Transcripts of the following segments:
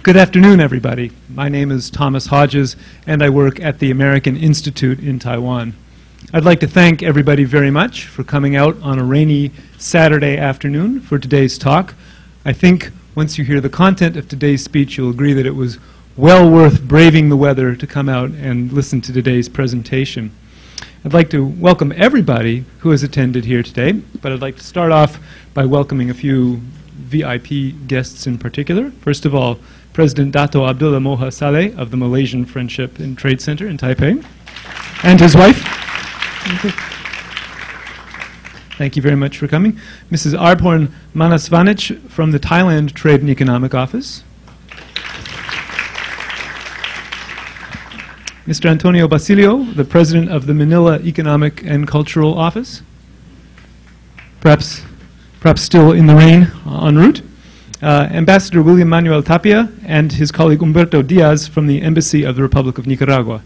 Good afternoon, everybody. My name is Thomas Hodges, and I work at the American Institute in Taiwan. I'd like to thank everybody very much for coming out on a rainy Saturday afternoon for today's talk. I think once you hear the content of today's speech, you'll agree that it was well worth braving the weather to come out and listen to today's presentation. I'd like to welcome everybody who has attended here today, but I'd like to start off by welcoming a few VIP guests in particular. First of all, President Dato Abdullah Moha Saleh of the Malaysian Friendship and Trade Center in Taipei, and his wife. Thank you very much for coming. Mrs. Arporn Manasvanich from the Thailand Trade and Economic Office. Mr. Antonio Basilio, the President of the Manila Economic and Cultural Office. Perhaps still in the rain en route. Ambassador William Manuel Tapia and his colleague Humberto Diaz from the Embassy of the Republic of Nicaragua.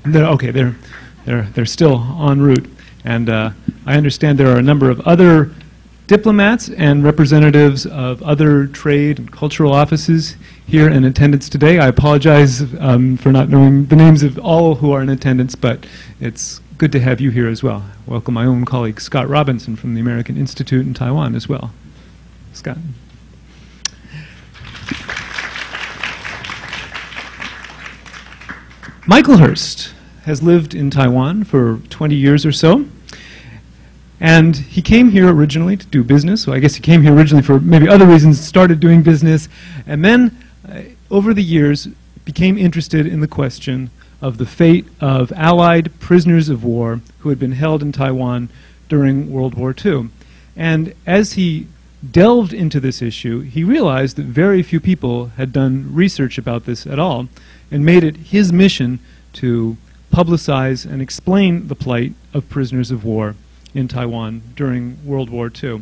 They're still en route. And I understand there are a number of other diplomats and representatives of other trade and cultural offices here in attendance today. I apologize for not knowing the names of all who are in attendance, but it's good to have you here as well. Welcome my own colleague Scott Robinson from the American Institute in Taiwan as well. Scott. Michael Hurst has lived in Taiwan for 20 years or so. And he came here originally to do business. So I guess he came here originally for maybe other reasons, started doing business, and then over the years became interested in the question of the fate of Allied prisoners of war who had been held in Taiwan during World War II. And as he delved into this issue, he realized that very few people had done research about this at all, and made it his mission to publicize and explain the plight of prisoners of war in Taiwan during World War II.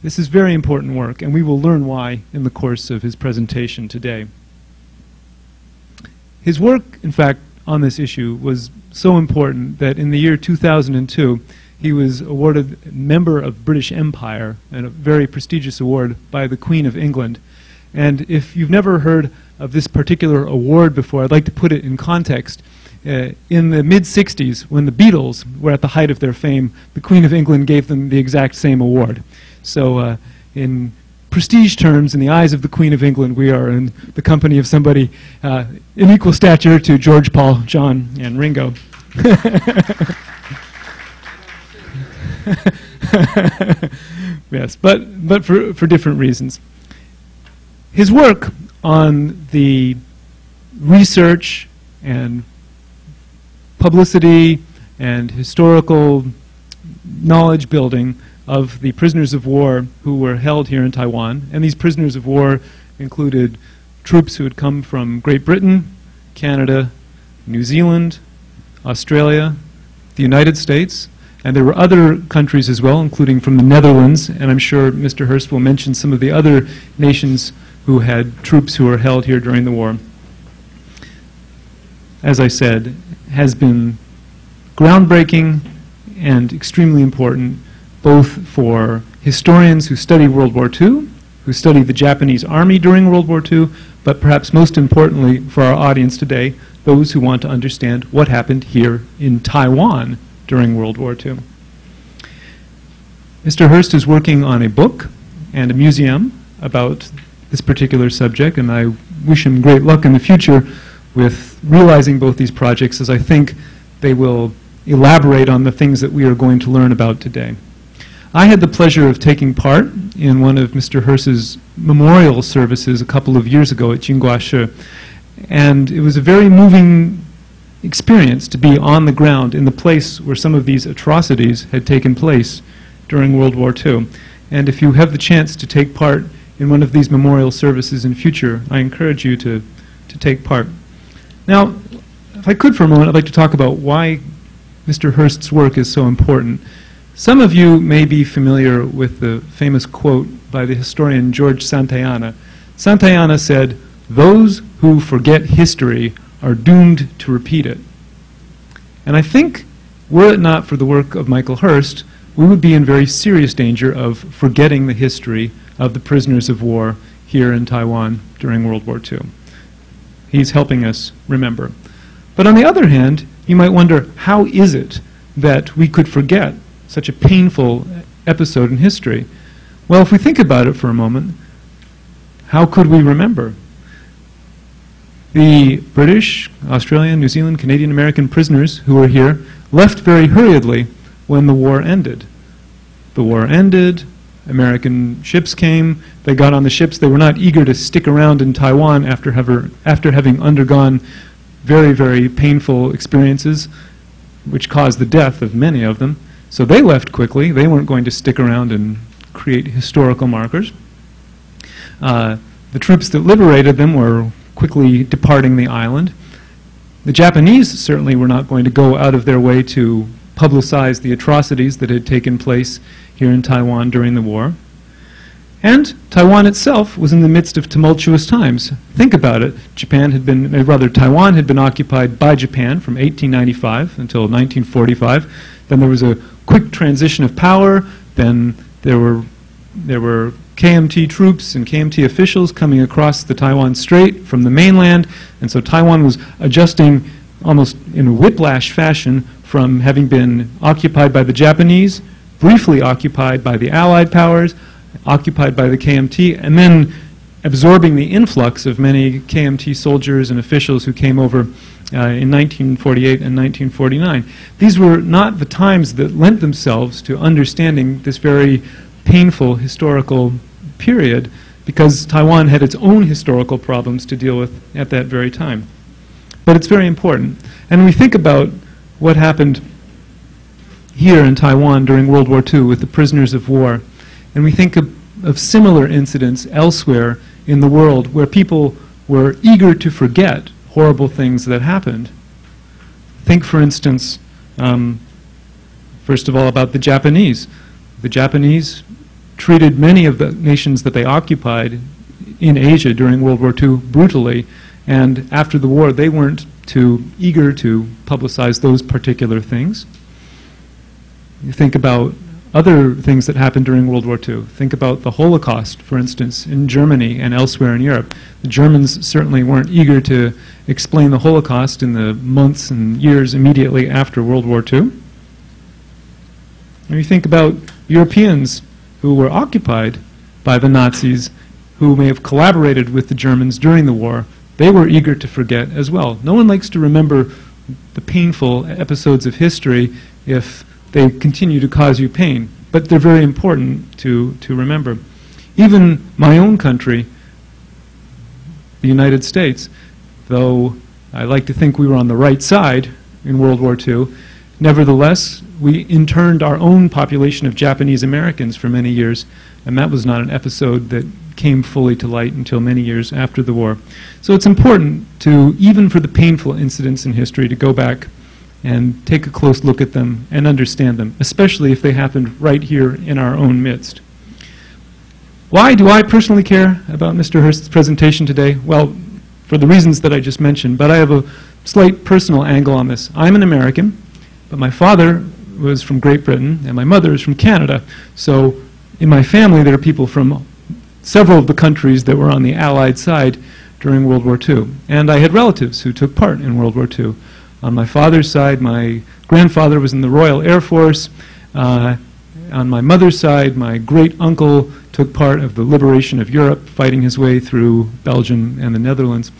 This is very important work, and we will learn why in the course of his presentation today. His work, in fact, on this issue was so important that in the year 2002, he was awarded Member of British Empire, and a very prestigious award by the Queen of England. And if you've never heard of this particular award before, I'd like to put it in context. In the mid-60s, when the Beatles were at the height of their fame, the Queen of England gave them the exact same award. So in prestige terms, in the eyes of the Queen of England, we are in the company of somebody in equal stature to George, Paul, John, and Ringo. Yes, but for different reasons. His work on the research and publicity and historical knowledge building of the prisoners of war who were held here in Taiwan. And these prisoners of war included troops who had come from Great Britain, Canada, New Zealand, Australia, the United States, and there were other countries as well, including from the Netherlands, and I'm sure Mr. Hurst will mention some of the other nations who had troops who were held here during the war. As I said, has been groundbreaking and extremely important both for historians who study World War II, who study the Japanese Army during World War II, but perhaps most importantly for our audience today, those who want to understand what happened here in Taiwan during World War II. Mr. Hurst is working on a book and a museum about this particular subject, and I wish him great luck in the future with realizing both these projects, as I think they will elaborate on the things that we are going to learn about today. I had the pleasure of taking part in one of Mr. Hurst's memorial services a couple of years ago at Jingguashi, and it was a very moving experience to be on the ground in the place where some of these atrocities had taken place during World War II. And if you have the chance to take part in one of these memorial services in future, I encourage you to take part. Now, if I could for a moment, I'd like to talk about why Mr. Hurst's work is so important. Some of you may be familiar with the famous quote by the historian George Santayana. Santayana said, "Those who forget history are doomed to repeat it." And I think, were it not for the work of Michael Hurst, we would be in very serious danger of forgetting the history of the prisoners of war here in Taiwan during World War II. He's helping us remember. But on the other hand, you might wonder, how is it that we could forget such a painful episode in history? Well, if we think about it for a moment, how could we remember? The British, Australian, New Zealand, Canadian, American prisoners who were here left very hurriedly when the war ended. The war ended, American ships came, they got on the ships, they were not eager to stick around in Taiwan after having undergone very, very painful experiences, which caused the death of many of them. So they left quickly, they weren't going to stick around and create historical markers. The troops that liberated them were quickly departing the island. The Japanese certainly were not going to go out of their way to publicize the atrocities that had taken place here in Taiwan during the war. And Taiwan itself was in the midst of tumultuous times. Think about it. Taiwan had been occupied by Japan from 1895 until 1945. Then there was a quick transition of power. Then there were KMT troops and KMT officials coming across the Taiwan Strait from the mainland, and so Taiwan was adjusting almost in a whiplash fashion from having been occupied by the Japanese, briefly occupied by the Allied powers, occupied by the KMT, and then absorbing the influx of many KMT soldiers and officials who came over in 1948 and 1949. These were not the times that lent themselves to understanding this very painful historical period, because Taiwan had its own historical problems to deal with at that very time. But it's very important. And when we think about what happened here in Taiwan during World War II with the prisoners of war, and we think of similar incidents elsewhere in the world where people were eager to forget horrible things that happened. Think, for instance, first of all, about the Japanese. The Japanese treated many of the nations that they occupied in Asia during World War II brutally, and after the war they weren't too eager to publicize those particular things. You think about other things that happened during World War II. Think about the Holocaust, for instance, in Germany and elsewhere in Europe. The Germans certainly weren't eager to explain the Holocaust in the months and years immediately after World War II. And you think about Europeans who were occupied by the Nazis, who may have collaborated with the Germans during the war. They were eager to forget as well. No one likes to remember the painful episodes of history if they continue to cause you pain, but they're very important to remember. Even my own country, the United States, though I like to think we were on the right side in World War II, nevertheless, we interned our own population of Japanese Americans for many years, and that was not an episode that came fully to light until many years after the war. So it's important to, even for the painful incidents in history, to go back and take a close look at them and understand them, especially if they happened right here in our own midst. Why do I personally care about Mr. Hurst's presentation today? Well, for the reasons that I just mentioned, but I have a slight personal angle on this. I'm an American, but my father was from Great Britain, and my mother is from Canada. So in my family, there are people from several of the countries that were on the Allied side during World War II. And I had relatives who took part in World War II. On my father's side, my grandfather was in the Royal Air Force. On my mother's side, my great-uncle took part of the liberation of Europe, fighting his way through Belgium and the Netherlands.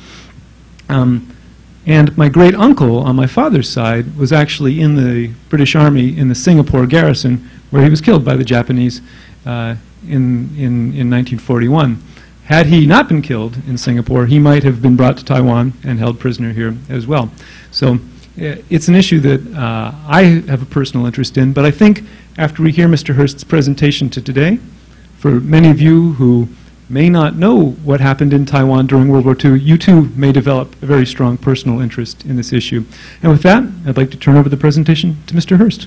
And my great-uncle on my father's side was actually in the British Army in the Singapore garrison, where he was killed by the Japanese in 1941. Had he not been killed in Singapore, he might have been brought to Taiwan and held prisoner here as well. So it's an issue that I have a personal interest in, but I think after we hear Mr. Hurst's presentation today, for many of you who may not know what happened in Taiwan during World War II, you too may develop a very strong personal interest in this issue. And with that, I'd like to turn over the presentation to Mr. Hurst.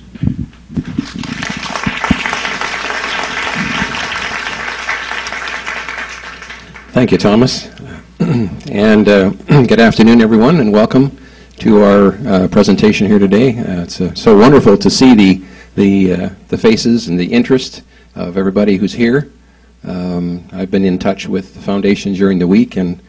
Thank you, Thomas. And good afternoon, everyone, and welcome to our presentation here today. It's so wonderful to see the faces and the interest of everybody who's here. I've been in touch with the foundation during the week and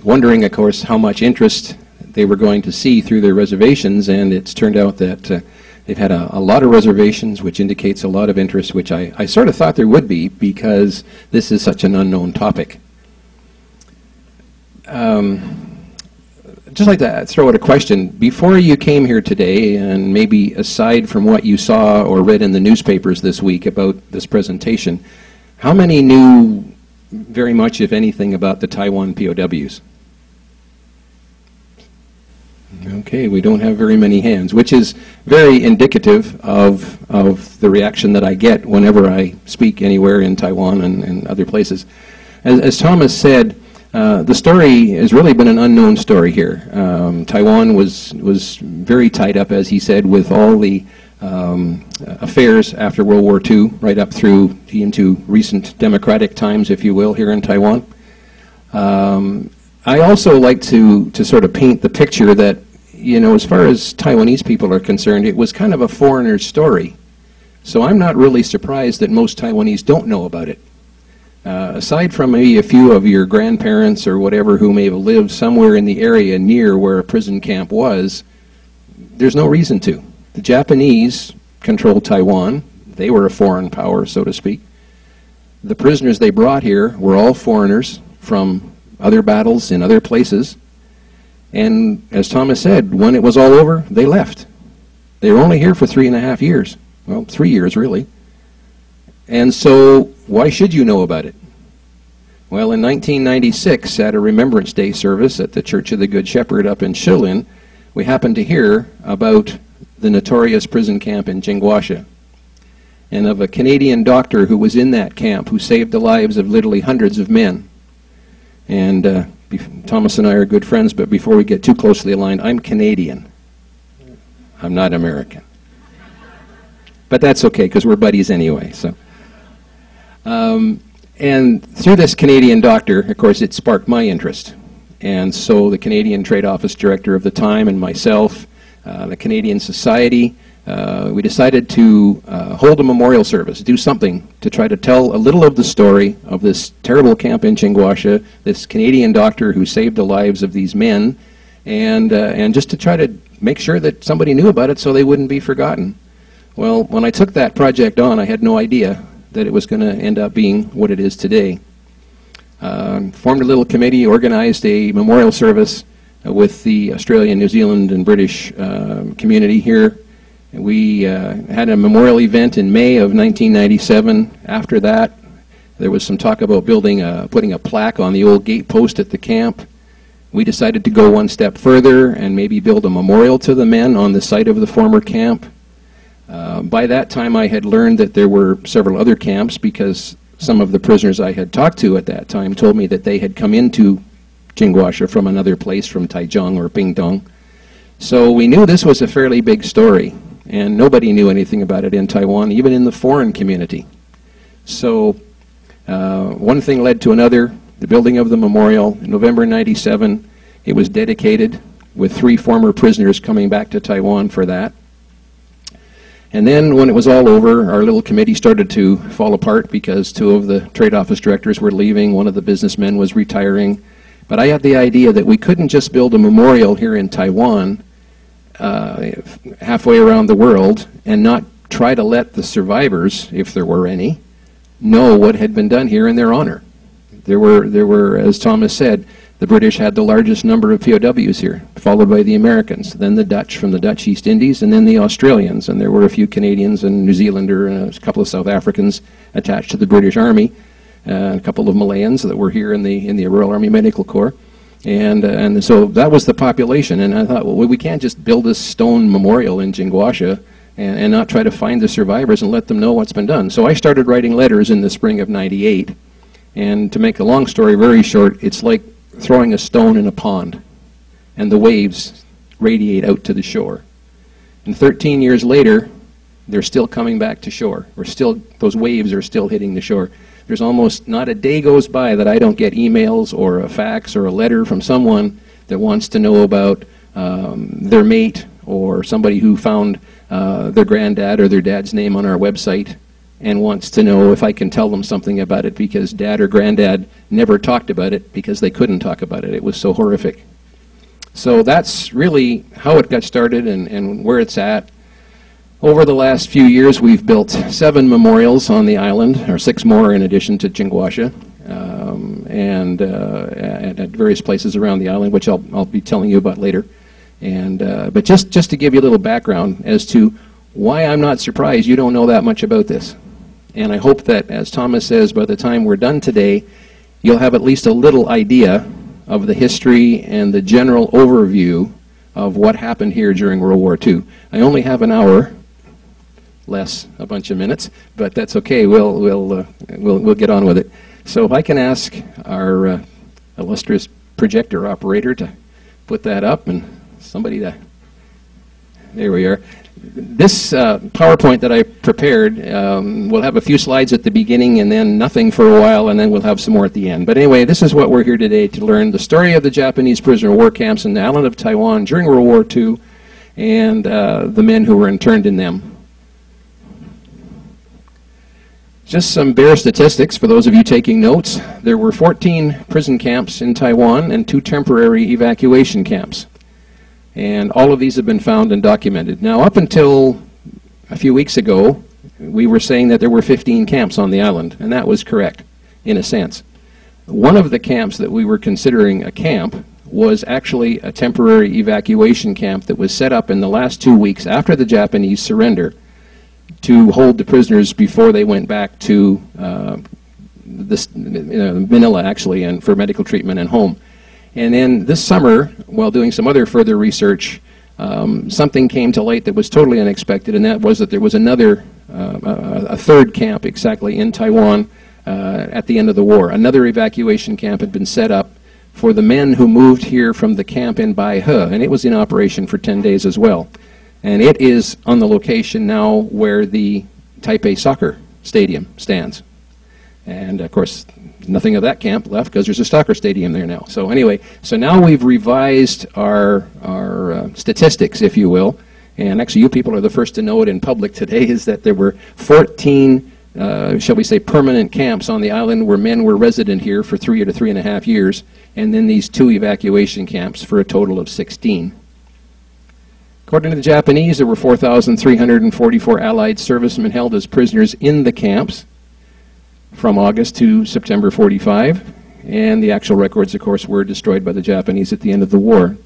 wondering, of course, how much interest they were going to see through their reservations, and it's turned out that they've had a lot of reservations, which indicates a lot of interest, which I sort of thought there would be because this is such an unknown topic. Just like to throw out a question. Before you came here today, and maybe aside from what you saw or read in the newspapers this week about this presentation, how many knew very much, if anything, about the Taiwan POWs? Okay, we don't have very many hands, which is very indicative of the reaction that I get whenever I speak anywhere in Taiwan and other places. As Thomas said, the story has really been an unknown story here. Taiwan was very tied up, as he said, with all the affairs after World War II, right up through into recent democratic times, if you will, here in Taiwan. I also like to sort of paint the picture that, you know, as far as Taiwanese people are concerned, it was kind of a foreigner's story. So I'm not really surprised that most Taiwanese don't know about it. Aside from maybe a few of your grandparents or whatever who may have lived somewhere in the area near where a prison camp was, there's no reason to. The Japanese controlled Taiwan. They were a foreign power, so to speak. The prisoners they brought here were all foreigners from other battles in other places. And as Thomas said, when it was all over, they left. They were only here for 3.5 years. Well, 3 years, really. And so, why should you know about it? Well, in 1996, at a Remembrance Day service at the Church of the Good Shepherd up in Shilin, we happened to hear about the notorious prison camp in Jingguasha, and of a Canadian doctor who was in that camp who saved the lives of literally hundreds of men. And Thomas and I are good friends, but before we get too closely aligned, I'm Canadian. I'm not American. But that's okay, because we're buddies anyway. So. And through this Canadian doctor, of course, it sparked my interest. And so the Canadian Trade Office Director of the time and myself, the Canadian Society, we decided to hold a memorial service, do something to try to tell a little of the story of this terrible camp in Jingguasha, this Canadian doctor who saved the lives of these men, and just to try to make sure that somebody knew about it so they wouldn't be forgotten. Well, when I took that project on, I had no idea that it was going to end up being what it is today. Formed a little committee, organized a memorial service with the Australian, New Zealand, and British community here. We had a memorial event in May of 1997. After that, there was some talk about putting a plaque on the old gate post at the camp. We decided to go one step further and maybe build a memorial to the men on the site of the former camp. By that time, I had learned that there were several other camps because some of the prisoners I had talked to at that time told me that they had come into Jingguasha from another place, from Taichung or Pingtung. So we knew this was a fairly big story, and nobody knew anything about it in Taiwan, even in the foreign community. So one thing led to another. The building of the memorial, in November '97, it was dedicated with 3 former prisoners coming back to Taiwan for that. And then when it was all over, our little committee started to fall apart because 2 of the trade office directors were leaving, 1 of the businessmen was retiring. But I had the idea that we couldn't just build a memorial here in Taiwan halfway around the world and not try to let the survivors, if there were any, know what had been done here in their honor. There were, as Thomas said, the British had the largest number of POWs here, followed by the Americans, then the Dutch from the Dutch East Indies, and then the Australians. And there were a few Canadians and New Zealander and a couple of South Africans attached to the British Army, a couple of Malayans that were here in the Royal Army Medical Corps. And so that was the population. And I thought, well, we can't just build this stone memorial in Jingguasha and not try to find the survivors and let them know what's been done. So I started writing letters in the spring of '98. And to make a long story very short, it's like throwing a stone in a pond, and the waves radiate out to the shore. And 13 years later, they're still coming back to shore. Those waves are still hitting the shore. There's almost not a day goes by that I don't get emails or a fax or a letter from someone that wants to know about their mate or somebody who found their granddad or their dad's name on our website. and wants to know if I can tell them something about it because Dad or Granddad never talked about it because they couldn't talk about it. It was so horrific. So that's really how it got started and where it's at. Over the last few years, we've built 7 memorials on the island, or 6 more in addition to Jinguasha, and at various places around the island, which I'll be telling you about later. But just to give you a little background as to why I'm not surprised you don't know that much about this. And I hope that, as Thomas says, by the time we're done today, you'll have at least a little idea of the history and the general overview of what happened here during World War II. I only have an hour, less a bunch of minutes, but that's okay. We'll get on with it. So if I can ask our illustrious projector operator to put that up, and somebody to, there we are. This PowerPoint that I prepared will have a few slides at the beginning and then nothing for a while, and then we'll have some more at the end. But anyway, this is what we're here today to learn: the story of the Japanese prisoner of war camps in the island of Taiwan during World War II and the men who were interned in them. Just some bare statistics for those of you taking notes. There were 14 prison camps in Taiwan and 2 temporary evacuation camps. And all of these have been found and documented. Now, up until a few weeks ago, we were saying that there were 15 camps on the island, and that was correct, in a sense. One of the camps that we were considering a camp was actually a temporary evacuation camp that was set up in the last 2 weeks after the Japanese surrender to hold the prisoners before they went back to Manila, actually, and for medical treatment and home. And then this summer, while doing some other further research, something came to light that was totally unexpected, and that was that there was another, a 3rd camp exactly in Taiwan at the end of the war. Another evacuation camp had been set up for the men who moved here from the camp in Baihe, and it was in operation for 10 days as well. And it is on the location now where the Taipei soccer stadium stands. And of course, nothing of that camp left because there's a soccer stadium there now. So anyway, so now we've revised our statistics, if you will. And actually, you people are the first to know it in public today, is that there were 14, shall we say, permanent camps on the island where men were resident here for 3 to 3.5 years, and then these 2 evacuation camps for a total of 16. According to the Japanese, there were 4,344 Allied servicemen held as prisoners in the camps from August to September 45, and the actual records, of course, were destroyed by the Japanese at the end of the war.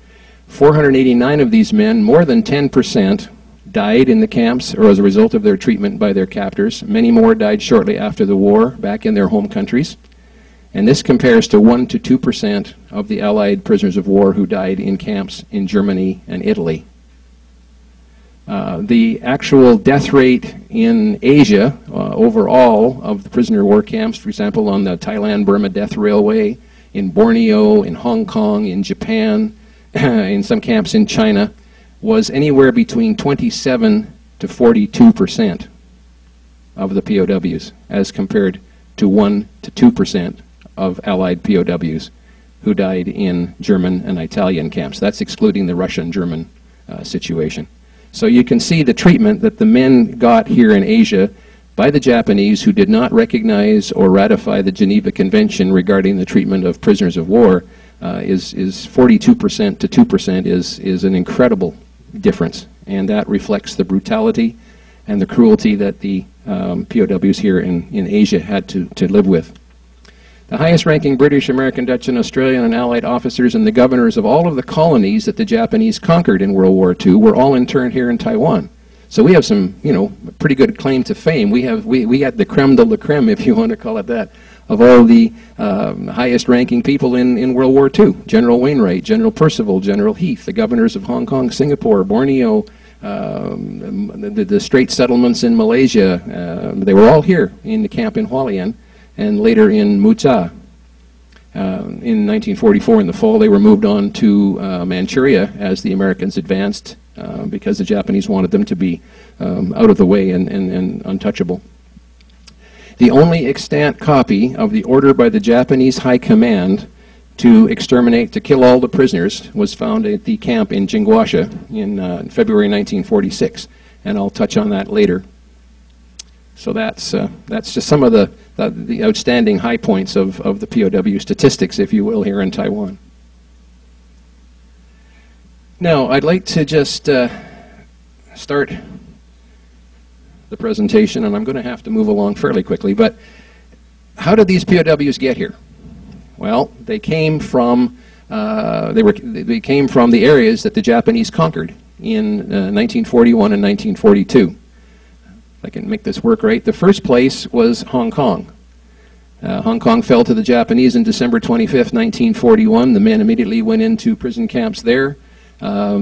489 of these men, more than 10%, died in the camps or as a result of their treatment by their captors. Many more died shortly after the war back in their home countries. And this compares to 1 to 2% of the Allied prisoners of war who died in camps in Germany and Italy. The actual death rate in Asia, overall, of the prisoner of war camps, for example, on the Thailand-Burma Death Railway, in Borneo, in Hong Kong, in Japan, in some camps in China, was anywhere between 27 to 42% of the POWs, as compared to 1 to 2% of Allied POWs who died in German and Italian camps. That's excluding the Russian-German situation. So you can see the treatment that the men got here in Asia by the Japanese, who did not recognize or ratify the Geneva Convention regarding the treatment of prisoners of war, is 42% to 2% is an incredible difference. And that reflects the brutality and the cruelty that the POWs here in Asia had to live with. The highest-ranking British, American, Dutch, and Australian and Allied officers and the governors of all of the colonies that the Japanese conquered in World War II were all interned here in Taiwan. So we have some, pretty good claim to fame. We got the creme de la creme, if you want to call it that, of all the highest-ranking people in World War II. General Wainwright, General Percival, General Heath, the governors of Hong Kong, Singapore, Borneo, the Strait settlements in Malaysia. They were all here in the camp in Hualien, and later in Muza. In 1944, in the fall, they were moved on to Manchuria as the Americans advanced because the Japanese wanted them to be out of the way and untouchable. The only extant copy of the order by the Japanese High Command to exterminate, to kill all the prisoners, was found at the camp in Jinguasha in February 1946, and I'll touch on that later. So that's just some of the outstanding high points of the POW statistics, if you will, here in Taiwan. Now, I'd like to just start the presentation, and I'm going to have to move along fairly quickly, but how did these POWs get here? Well, they came from they came from the areas that the Japanese conquered in 1941 and 1942. If I can make this work right, the first place was Hong Kong. Hong Kong fell to the Japanese on December 25th, 1941. The men immediately went into prison camps there. A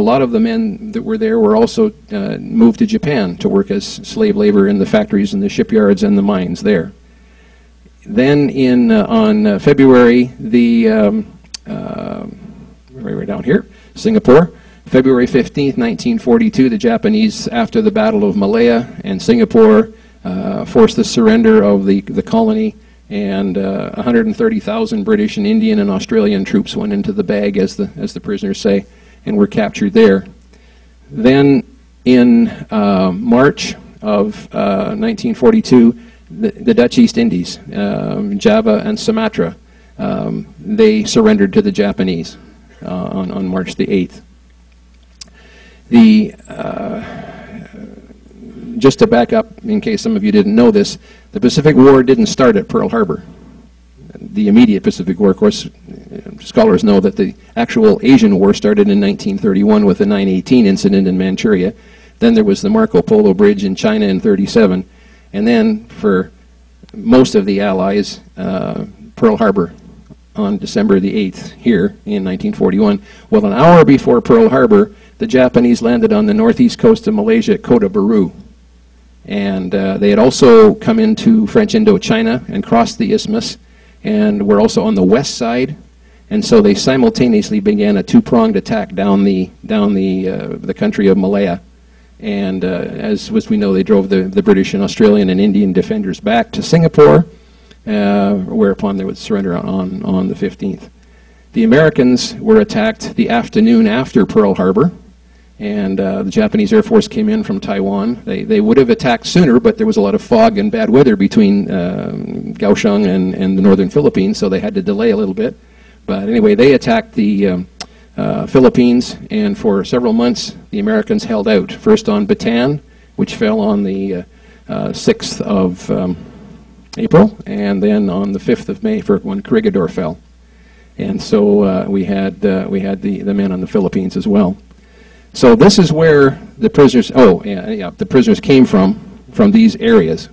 lot of the men that were there were also moved to Japan to work as slave labor in the factories and the shipyards and the mines there. Then on February right down here, Singapore, February 15th, 1942, the Japanese, after the Battle of Malaya and Singapore, forced the surrender of the colony, and 130,000 British and Indian and Australian troops went into the bag, as the prisoners say, and were captured there. Then in March of 1942, the Dutch East Indies, Java and Sumatra, they surrendered to the Japanese on March the 8th. Just to back up, in case some of you didn't know this, the Pacific War didn't start at Pearl Harbor. The immediate Pacific War, of course, scholars know that the actual Asian War started in 1931 with the 9/18 incident in Manchuria. Then there was the Marco Polo Bridge in China in 1937. And then, for most of the Allies, Pearl Harbor on December the 8th here in 1941. Well, an hour before Pearl Harbor, the Japanese landed on the northeast coast of Malaysia at Kota Baru. And they had also come into French Indochina and crossed the isthmus, and were also on the west side. And so they simultaneously began a two-pronged attack down the country of Malaya. And as we know, they drove the British and Australian and Indian defenders back to Singapore, whereupon they would surrender on the 15th. The Americans were attacked the afternoon after Pearl Harbor, and the Japanese Air Force came in from Taiwan. They would have attacked sooner, but there was a lot of fog and bad weather between Kaohsiung and the northern Philippines, so they had to delay a little bit. But anyway, they attacked the Philippines, and for several months the Americans held out, first on Bataan, which fell on the 6th of April, and then on the 5th of May when Corregidor fell. And so we had the men on the Philippines as well. So this is where the prisoners, the prisoners came from these areas.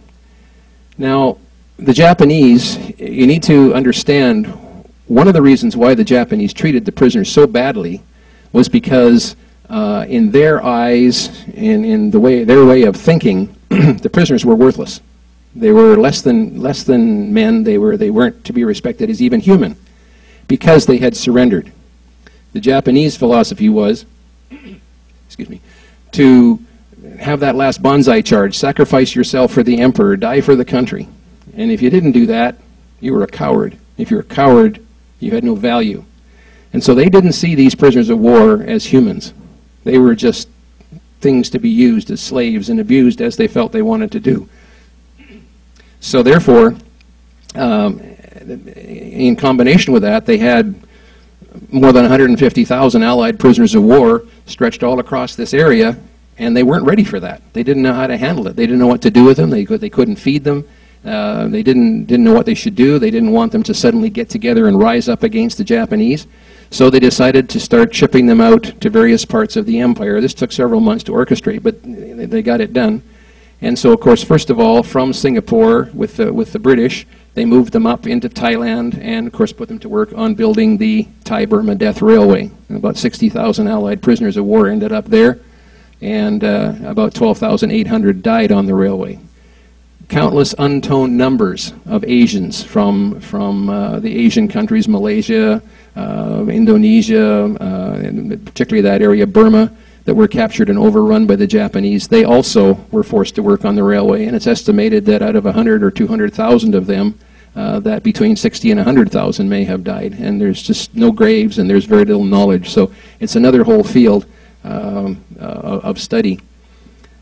Now, the Japanese, you need to understand, one of the reasons why the Japanese treated the prisoners so badly was because in their eyes, in their way of thinking, the prisoners were worthless. They were less than men. They weren't to be respected as even human, because they had surrendered. The Japanese philosophy was, excuse me, to have that last bonsai charge, sacrifice yourself for the emperor, die for the country. And if you didn't do that, you were a coward. If you're a coward, you had no value. And so they didn't see these prisoners of war as humans. They were just things to be used as slaves and abused as they felt they wanted to do. So therefore, in combination with that, they had more than 150,000 Allied prisoners of war stretched all across this area, and they weren't ready for that. They didn't know how to handle it. They didn't know what to do with them. They couldn't feed them. They didn't know what they should do. They didn't want them to suddenly get together and rise up against the Japanese. So they decided to start shipping them out to various parts of the empire. This took several months to orchestrate, but they got it done. And so, of course, first of all, from Singapore with the British, they moved them up into Thailand and, of course, put them to work on building the Thai-Burma Death Railway. And about 60,000 Allied prisoners of war ended up there, and about 12,800 died on the railway. Countless untold numbers of Asians from the Asian countries, Malaysia, Indonesia, and particularly that area, Burma, that were captured and overrun by the Japanese. They also were forced to work on the railway, and it's estimated that out of 100 or 200,000 of them, that between 60 and 100,000 may have died. And there's just no graves, and there's very little knowledge. So it's another whole field of study.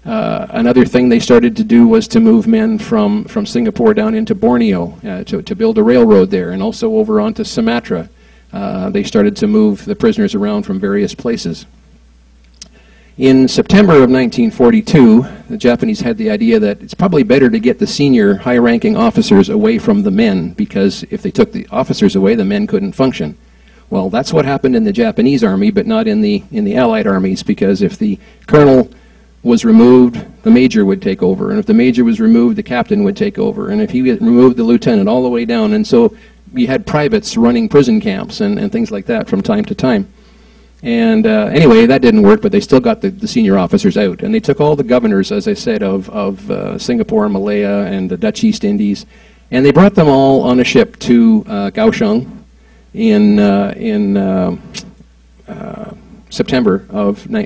Another thing they started to do was to move men from Singapore down into Borneo to build a railroad there, and also over onto Sumatra. They started to move the prisoners around from various places. In September of 1942, the Japanese had the idea that it's probably better to get the senior high-ranking officers away from the men, because if they took the officers away, the men couldn't function. Well, that's what happened in the Japanese army, but not in the Allied armies, because if the colonel was removed, the major would take over, and if the major was removed, the captain would take over, and if he removed, the lieutenant, all the way down. And so you had privates running prison camps and things like that from time to time. And anyway, that didn't work, but they still got the senior officers out, and they took all the governors, as I said, of Singapore, Malaya, and the Dutch East Indies, and they brought them all on a ship to Kaohsiung in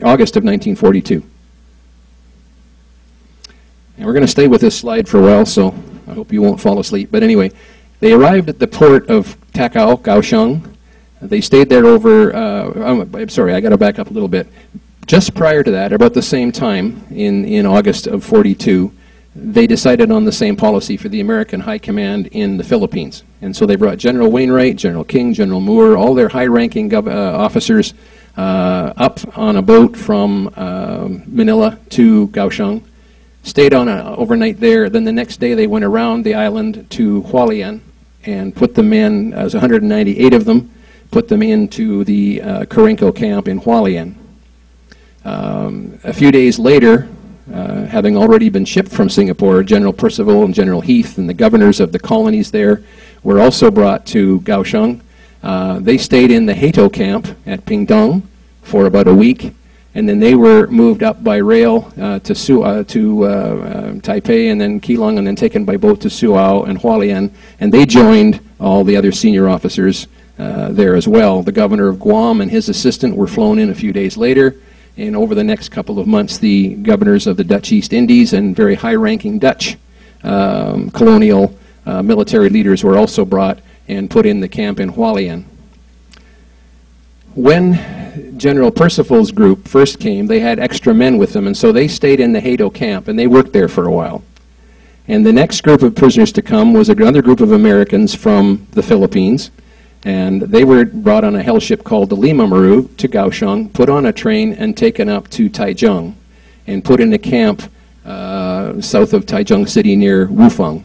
August of 1942. And we're going to stay with this slide for a while, so I hope you won't fall asleep. But anyway, they arrived at the port of Takao, Kaohsiung. They stayed there over, I'm sorry, I got to back up a little bit. Just prior to that, about the same time, in August of 42, they decided on the same policy for the American High Command in the Philippines. And so they brought General Wainwright, General King, General Moore, all their high-ranking officers up on a boat from Manila to Kaohsiung. Stayed on overnight there. Then the next day they went around the island to Hualien and put them in, as 198 of them, put them into the Corinco camp in Hualien. A few days later, having already been shipped from Singapore, General Percival and General Heath and the governors of the colonies there were also brought to Kaohsiung. They stayed in the Hato camp at Pingtung for about a week, and then they were moved up by rail to Taipei and then Keelung, and then taken by boat to Suao and Hualien, and they joined all the other senior officers there as well. The governor of Guam and his assistant were flown in a few days later, and over the next couple of months the governors of the Dutch East Indies and very high-ranking Dutch colonial military leaders were also brought and put in the camp in Hualien. When General Percival's group first came, they had extra men with them, and so they stayed in the Hato camp, and they worked there for a while. And the next group of prisoners to come was another group of Americans from the Philippines, and they were brought on a hell ship called the Lima Maru to Kaohsiung, put on a train, and taken up to Taichung, and put in a camp south of Taichung City near Wufeng.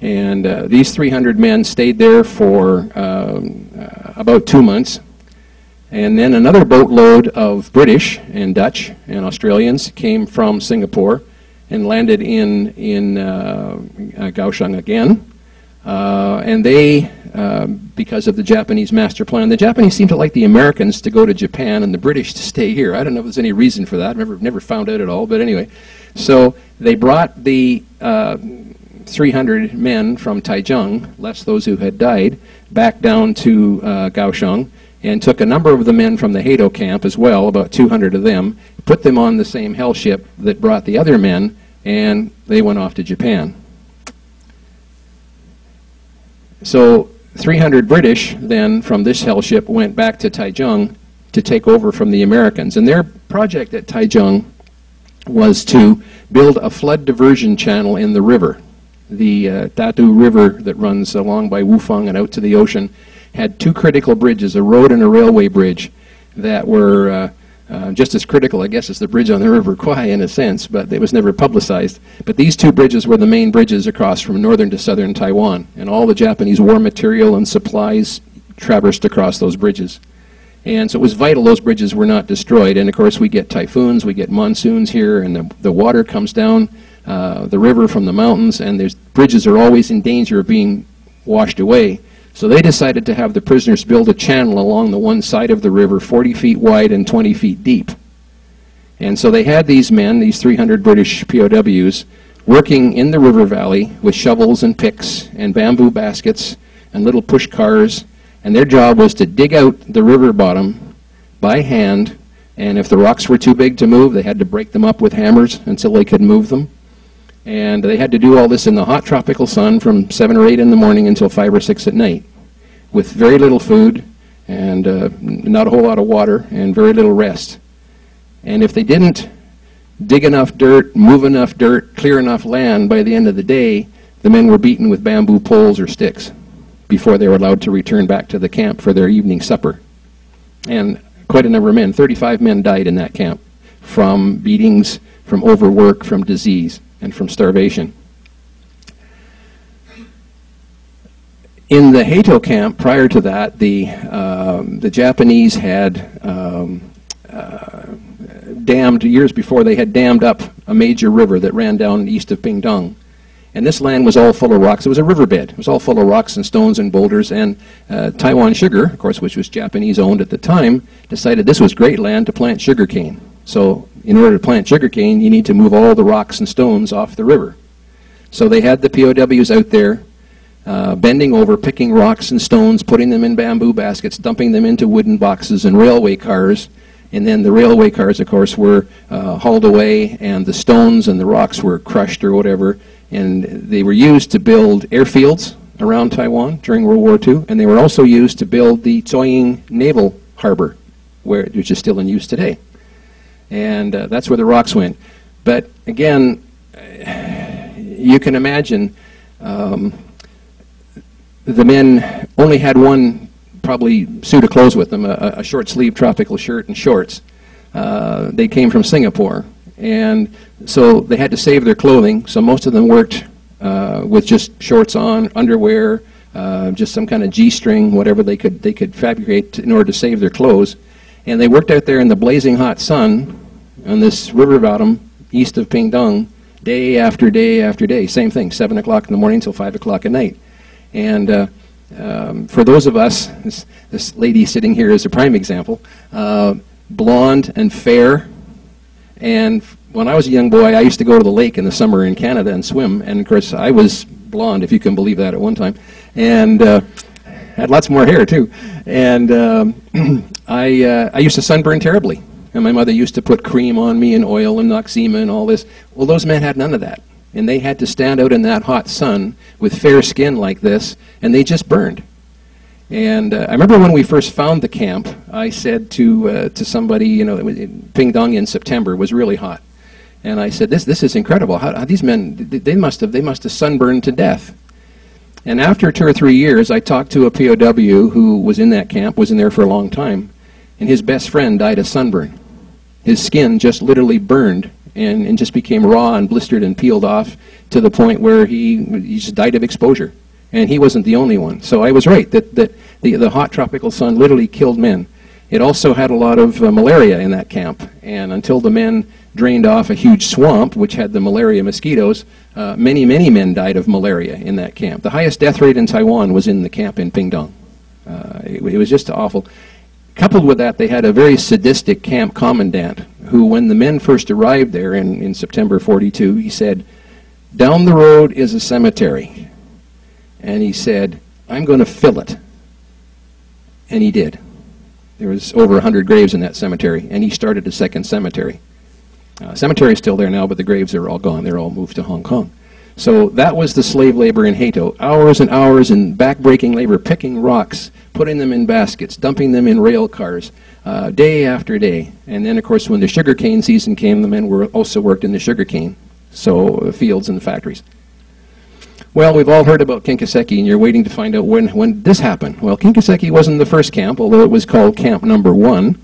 And these 300 men stayed there for about 2 months. And then another boatload of British and Dutch and Australians came from Singapore and landed in Kaohsiung again. And they, because of the Japanese master plan, the Japanese seemed to like the Americans to go to Japan and the British to stay here. I don't know if there's any reason for that. I've never found out at all. But anyway, so they brought the 300 men from Taichung, less those who had died, back down to Kaohsiung, and took a number of the men from the Hato camp as well, about 200 of them, put them on the same hell ship that brought the other men, and they went off to Japan. So 300 British then from this hell ship went back to Taichung to take over from the Americans. And their project at Taichung was to build a flood diversion channel in the river. The Tatu River that runs along by Wufeng and out to the ocean had two critical bridges, a road and a railway bridge, that were just as critical, I guess, as the bridge on the River Kwai in a sense, but it was never publicized. But these two bridges were the main bridges across from northern to southern Taiwan, and all the Japanese war material and supplies traversed across those bridges. And so it was vital those bridges were not destroyed. And of course we get typhoons, we get monsoons here, and the water comes down the river from the mountains, and bridges are always in danger of being washed away. So they decided to have the prisoners build a channel along the one side of the river 40 feet wide and 20 feet deep. And so they had these men, these 300 British POWs, working in the river valley with shovels and picks and bamboo baskets and little push cars, and their job was to dig out the river bottom by hand, and if the rocks were too big to move, they had to break them up with hammers until they could move them. And they had to do all this in the hot tropical sun from 7 or 8 in the morning until 5 or 6 at night, with very little food and not a whole lot of water and very little rest. And if they didn't dig enough dirt, move enough dirt, clear enough land, by the end of the day, the men were beaten with bamboo poles or sticks before they were allowed to return back to the camp for their evening supper. And quite a number of men, 35 men died in that camp from beatings, from overwork, from disease, and from starvation. In the Hato camp, prior to that, the Japanese had dammed, years before, they had dammed up a major river that ran down east of Pingtung. And this land was all full of rocks. It was a riverbed. It was all full of rocks and stones and boulders. And Taiwan Sugar, of course, which was Japanese-owned at the time, decided this was great land to plant sugarcane. So in order to plant sugarcane, you need to move all the rocks and stones off the river. So they had the POWs out there bending over, picking rocks and stones, putting them in bamboo baskets, dumping them into wooden boxes and railway cars. And then the railway cars, of course, were hauled away, and the stones and the rocks were crushed or whatever. And they were used to build airfields around Taiwan during World War II, and they were also used to build the Tsoying Naval Harbor, which is still in use today. And that's where the rocks went. But again, you can imagine the men only had one probably suit of clothes with them, a short-sleeve tropical shirt and shorts. They came from Singapore. And so they had to save their clothing, so most of them worked with just shorts on, underwear, just some kind of G-string, whatever they could fabricate in order to save their clothes. And they worked out there in the blazing hot sun on this river bottom east of Pingtung, day after day after day. Same thing, 7 o'clock in the morning till 5 o'clock at night. And for those of us, this lady sitting here is a prime example, blonde and fair. And when I was a young boy, I used to go to the lake in the summer in Canada and swim. And of course, I was blonde, if you can believe that, at one time. And had lots more hair, too. And I used to sunburn terribly. And my mother used to put cream on me and oil and Noxzema and all this. Well, those men had none of that. And they had to stand out in that hot sun with fair skin like this, and they just burned. And I remember when we first found the camp, I said to somebody, you know, Pingtung in September was really hot, and I said, "This is incredible. How these men? They must have sunburned to death." And after 2 or 3 years, I talked to a POW who was in that camp, was in there for a long time, and his best friend died of sunburn. His skin just literally burned and just became raw and blistered and peeled off to the point where he just died of exposure. And he wasn't the only one. So I was right, that the hot tropical sun literally killed men. It also had a lot of malaria in that camp. And until the men drained off a huge swamp, which had the malaria mosquitoes, many, many men died of malaria in that camp. The highest death rate in Taiwan was in the camp in Pingtung. It was just awful. Coupled with that, they had a very sadistic camp commandant who, when the men first arrived there in September '42, he said, "Down the road is a cemetery." And he said, "I'm going to fill it." And he did. There was over 100 graves in that cemetery, and he started a second cemetery. Cemetery is still there now, but the graves are all gone. They're all moved to Hong Kong. So that was the slave labor in Hato. Hours and hours in back-breaking labor, picking rocks, putting them in baskets, dumping them in rail cars, day after day. And then, of course, when the sugarcane season came, the men also worked in the sugarcane, so fields and factories. Well, we've all heard about Kinkaseki, and you're waiting to find out when this happened. Well, Kinkaseki wasn't the first camp, although it was called Camp Number 1.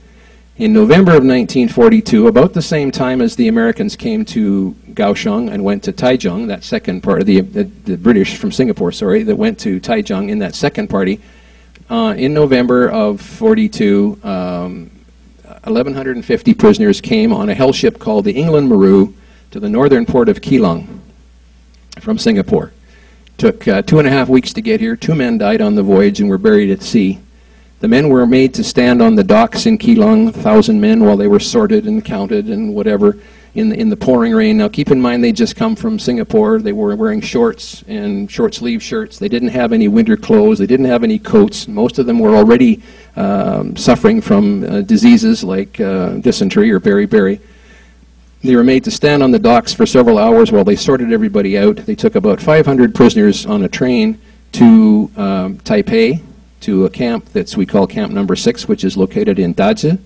In November of 1942, about the same time as the Americans came to Kaohsiung and went to Taichung, that second part of the British from Singapore, sorry, that went to Taichung in that second party, in November of '42, 1,150 prisoners came on a hell ship called the England Maru to the northern port of Keelung from Singapore. Took 2.5 weeks to get here. 2 men died on the voyage and were buried at sea. The men were made to stand on the docks in Keelung, 1,000 men, while they were sorted and counted and whatever in the pouring rain. Now keep in mind they just come from Singapore. They were wearing shorts and short-sleeve shirts. They didn't have any winter clothes. They didn't have any coats. Most of them were already suffering from diseases like dysentery or beriberi. They were made to stand on the docks for several hours while they sorted everybody out. They took about 500 prisoners on a train to Taipei, to a camp we call Camp Number 6, which is located in Dazi.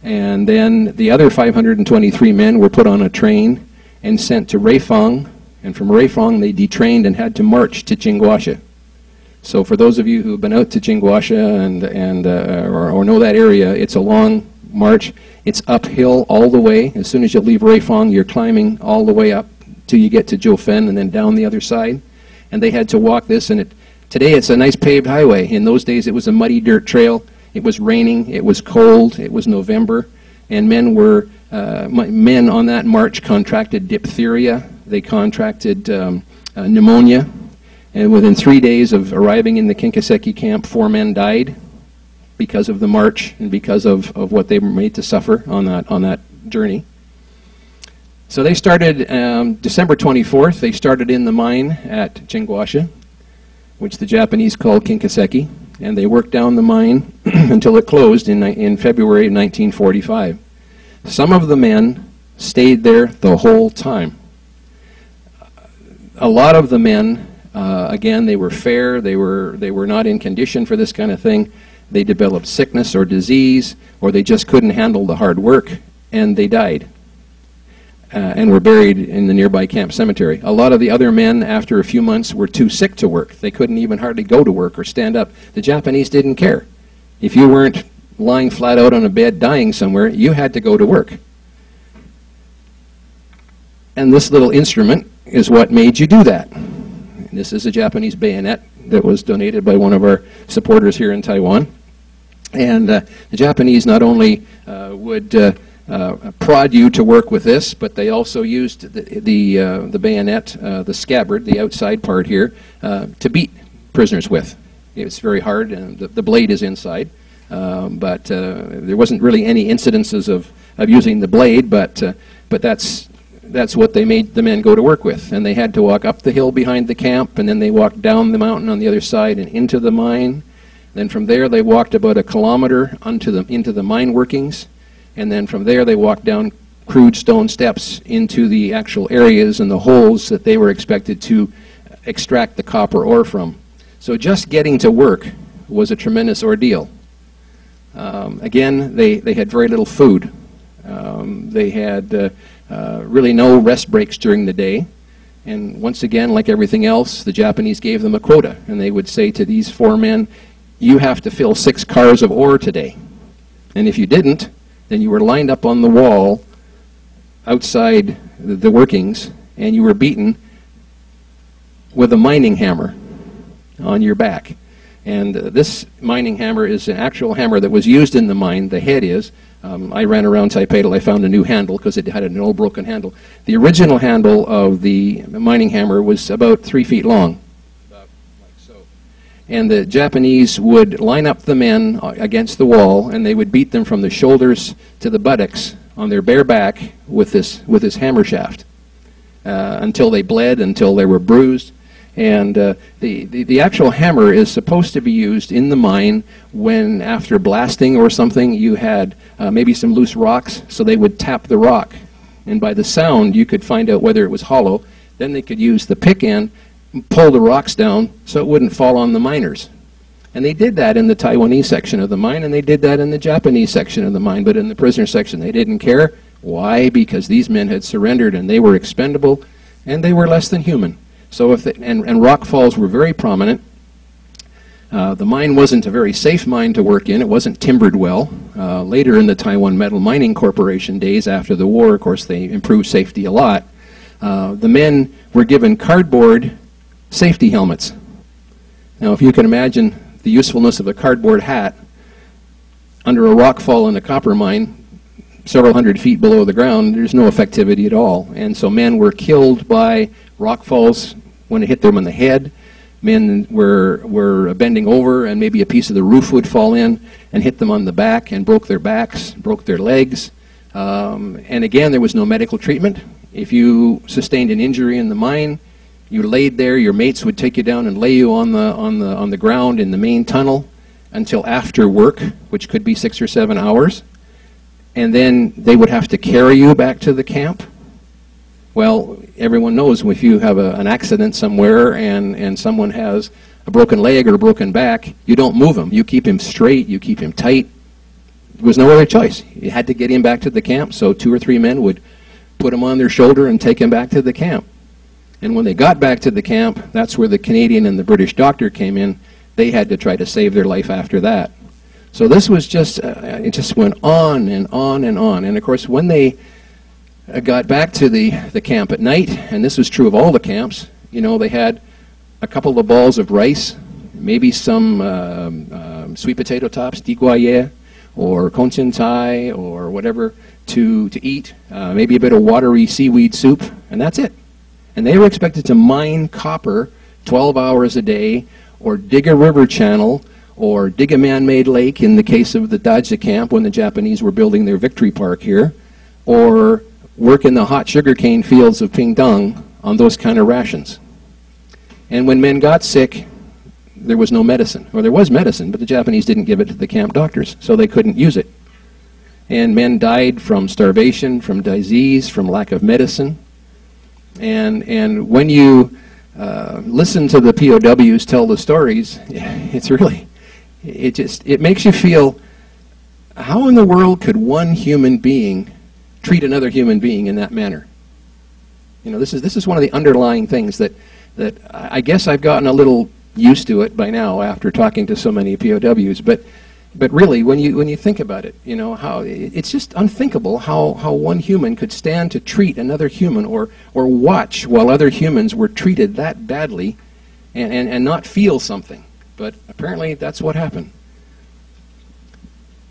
And then the other 523 men were put on a train and sent to Raifang, and from Raifang they detrained and had to march to Jinguasha. So for those of you who have been out to Jinguasha or know that area, it's a long march. It's uphill all the way. As soon as you leave Raifang, you're climbing all the way up till you get to Jiufen and then down the other side. And they had to walk this, and today it's a nice paved highway. In those days it was a muddy dirt trail. It was raining, it was cold, it was November, and men on that march contracted diphtheria, they contracted pneumonia, and within 3 days of arriving in the Kinkaseki camp, 4 men died because of the march and because of what they were made to suffer on that journey. So they started December 24th, they started in the mine at Jinguasha, which the Japanese called Kinkaseki, and they worked down the mine until it closed in February of 1945. Some of the men stayed there the whole time. A lot of the men, again, they were fair, they were not in condition for this kind of thing. They developed sickness or disease, or they just couldn't handle the hard work, and they died. And were buried in the nearby camp cemetery. A lot of the other men, after a few months, were too sick to work. They couldn't even hardly go to work or stand up. The Japanese didn't care. If you weren't lying flat out on a bed dying somewhere, you had to go to work. And this little instrument is what made you do that. This is a Japanese bayonet that was donated by one of our supporters here in Taiwan. And the Japanese not only would prod you to work with this, but they also used the bayonet, the scabbard, the outside part here, to beat prisoners with. It's very hard, and the blade is inside. But there wasn't really any incidences of using the blade, but that's what they made the men go to work with. And they had to walk up the hill behind the camp, and then they walked down the mountain on the other side and into the mine. Then from there they walked about 1 kilometer into the mine workings. And then from there they walked down crude stone steps into the actual areas and the holes that they were expected to extract the copper ore from. So just getting to work was a tremendous ordeal. Again, they had very little food. They had really no rest breaks during the day. And once again, like everything else, the Japanese gave them a quota. And they would say to these 4 men, you have to fill 6 cars of ore today. And if you didn't, then you were lined up on the wall outside the workings, and you were beaten with a mining hammer on your back. And this mining hammer is an actual hammer that was used in the mine. The head is. I ran around Taipei till I found a new handle because it had an old broken handle. The original handle of the mining hammer was about 3 feet long. And the Japanese would line up the men against the wall, and they would beat them from the shoulders to the buttocks on their bare back with this hammer shaft until they bled, until they were bruised. And the actual hammer is supposed to be used in the mine when, after blasting or something, you had maybe some loose rocks, so they would tap the rock. And by the sound, you could find out whether it was hollow. Then they could use the pick end, pull the rocks down so it wouldn't fall on the miners. And they did that in the Taiwanese section of the mine, and they did that in the Japanese section of the mine, but in the prisoner section they didn't care. Why? Because these men had surrendered and they were expendable and they were less than human. So and rock falls were very prominent. The mine wasn't a very safe mine to work in. It wasn't timbered well. Later in the Taiwan Metal Mining Corporation days after the war, of course, they improved safety a lot. The men were given cardboard safety helmets. Now, if you can imagine the usefulness of a cardboard hat under a rock fall in a copper mine several hundred feet below the ground, there's no effectivity at all. And so men were killed by rock falls when it hit them on the head. Men were bending over and maybe a piece of the roof would fall in and hit them on the back and broke their backs, broke their legs. And again, there was no medical treatment. If you sustained an injury in the mine, you laid there, your mates would take you down and lay you on the ground in the main tunnel until after work, which could be 6 or 7 hours. And then they would have to carry you back to the camp. Well, everyone knows if you have an accident somewhere and someone has a broken leg or a broken back, you don't move him. You keep him straight, you keep him tight. was no other choice. You had to get him back to the camp, so 2 or 3 men would put him on their shoulder and take him back to the camp. And when they got back to the camp, that's where the Canadian and the British doctor came in. They had to try to save their life after that. So this was just, it just went on and on and on. And of course, when they got back to the camp at night, and this was true of all the camps, you know, they had a couple of balls of rice, maybe some sweet potato tops, diguaye, or konchin thai, or whatever, to eat, maybe a bit of watery seaweed soup, and that's it. And they were expected to mine copper 12 hours a day, or dig a river channel, or dig a man-made lake in the case of the Dajia camp when the Japanese were building their victory park here, or work in the hot sugarcane fields of Pingdong on those kind of rations. And when men got sick, there was no medicine. Or there was medicine, but the Japanese didn't give it to the camp doctors, so they couldn't use it. And men died from starvation, from disease, from lack of medicine. And when you listen to the POWs tell the stories, it's really, it makes you feel, how in the world could one human being treat another human being in that manner? You know, this is one of the underlying things that I guess I've gotten a little used to it by now after talking to so many POWs, but really, when you think about it, you know, how it's just unthinkable how one human could stand to treat another human, or watch while other humans were treated that badly and not feel something. But apparently that's what happened.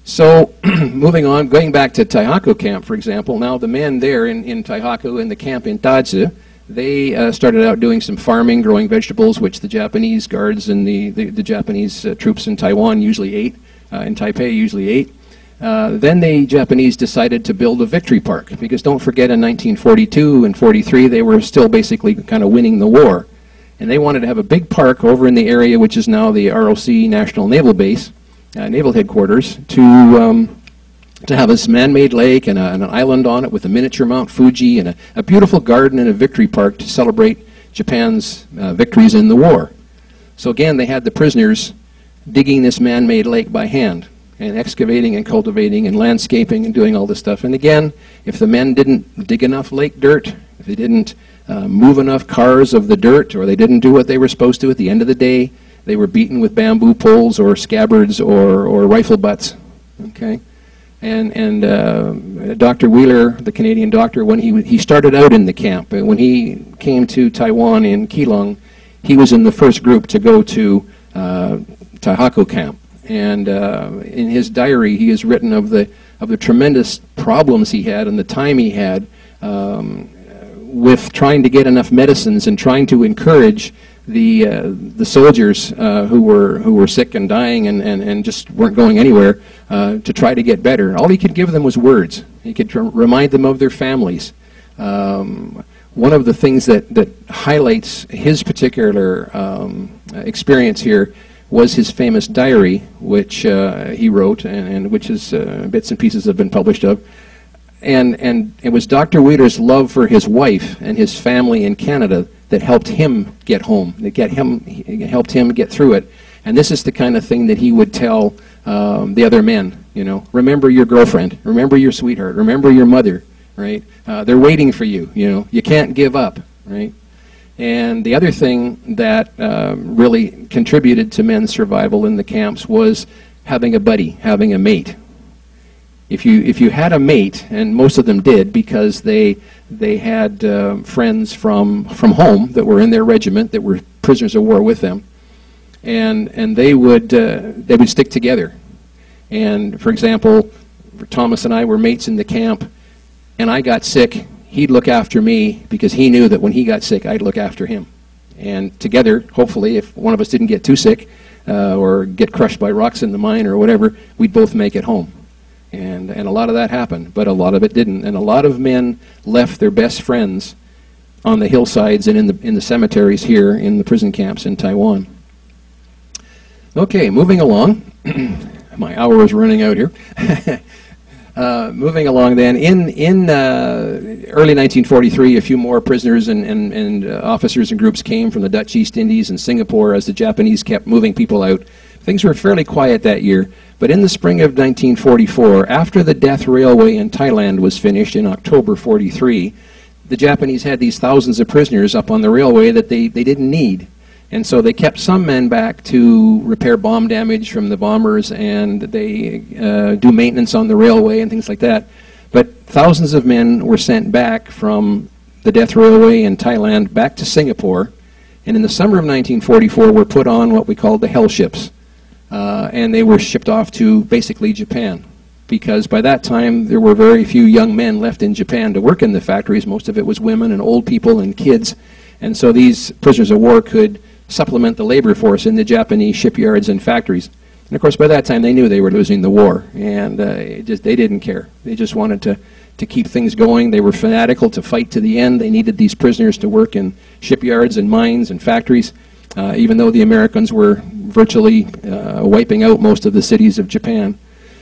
So moving on, going back to Taihaku camp, for example, now the men there in Taihaku, in the camp in Dajia, they started out doing some farming, growing vegetables, which the Japanese guards and the Japanese troops in Taiwan usually ate, in Taipei usually ate. Then the Japanese decided to build a victory park, because don't forget, in 1942 and 43 they were still basically kind of winning the war. And they wanted to have a big park over in the area which is now the ROC National Naval Base, Naval Headquarters, to have this man-made lake and an island on it with a miniature Mount Fuji and a beautiful garden and a victory park to celebrate Japan's victories in the war. So again, they had the prisoners digging this man-made lake by hand, and excavating and cultivating and landscaping and doing all this stuff. And again, if the men didn't dig enough lake dirt, if they didn't move enough cars of the dirt, or they didn't do what they were supposed to, at the end of the day, they were beaten with bamboo poles or scabbards or rifle butts. Okay, and Dr. Wheeler, the Canadian doctor, when he started out in the camp, when he came to Taiwan in Keelung, he was in the first group to go to Taihaku camp. And in his diary, he has written of the tremendous problems he had and the time he had with trying to get enough medicines and trying to encourage the soldiers who were sick and dying and just weren't going anywhere to try to get better. All he could give them was words. He could remind them of their families. One of the things that highlights his particular experience here was his famous diary, which he wrote, and which is bits and pieces have been published of. And it was Dr. Wheeler's love for his wife and his family in Canada that helped him get home, helped him get through it. And this is the kind of thing that he would tell the other men, you know, remember your girlfriend, remember your sweetheart, remember your mother, right? They're waiting for you, you know, you can't give up, right? And the other thing that really contributed to men's survival in the camps was having a buddy, having a mate. If you had a mate, and most of them did, because they had friends from home that were in their regiment that were prisoners of war with them, and they would stick together. And for example, Thomas and I were mates in the camp, and I got sick. He'd look after me because he knew that when he got sick, I'd look after him. And together, hopefully, if one of us didn't get too sick or get crushed by rocks in the mine or whatever, we'd both make it home. And a lot of that happened, but a lot of it didn't. And a lot of men left their best friends on the hillsides and in the cemeteries here in the prison camps in Taiwan. Okay, moving along. My hour is running out here. Moving along then, in early 1943, a few more prisoners and officers and groups came from the Dutch East Indies and Singapore as the Japanese kept moving people out. Things were fairly quiet that year, but in the spring of 1944, after the Death Railway in Thailand was finished in October 43, the Japanese had these thousands of prisoners up on the railway that they didn't need. And so they kept some men back to repair bomb damage from the bombers, and they do maintenance on the railway and things like that. But thousands of men were sent back from the Death Railway in Thailand back to Singapore, and in the summer of 1944 were put on what we called the hell ships. And they were shipped off to basically Japan, because by that time there were very few young men left in Japan to work in the factories. Most of it was women and old people and kids, and so these prisoners of war could supplement the labor force in the Japanese shipyards and factories. And of course by that time they knew they were losing the war, and they didn't care. They just wanted to keep things going. They were fanatical to fight to the end. They needed these prisoners to work in shipyards and mines and factories, even though the Americans were virtually wiping out most of the cities of Japan.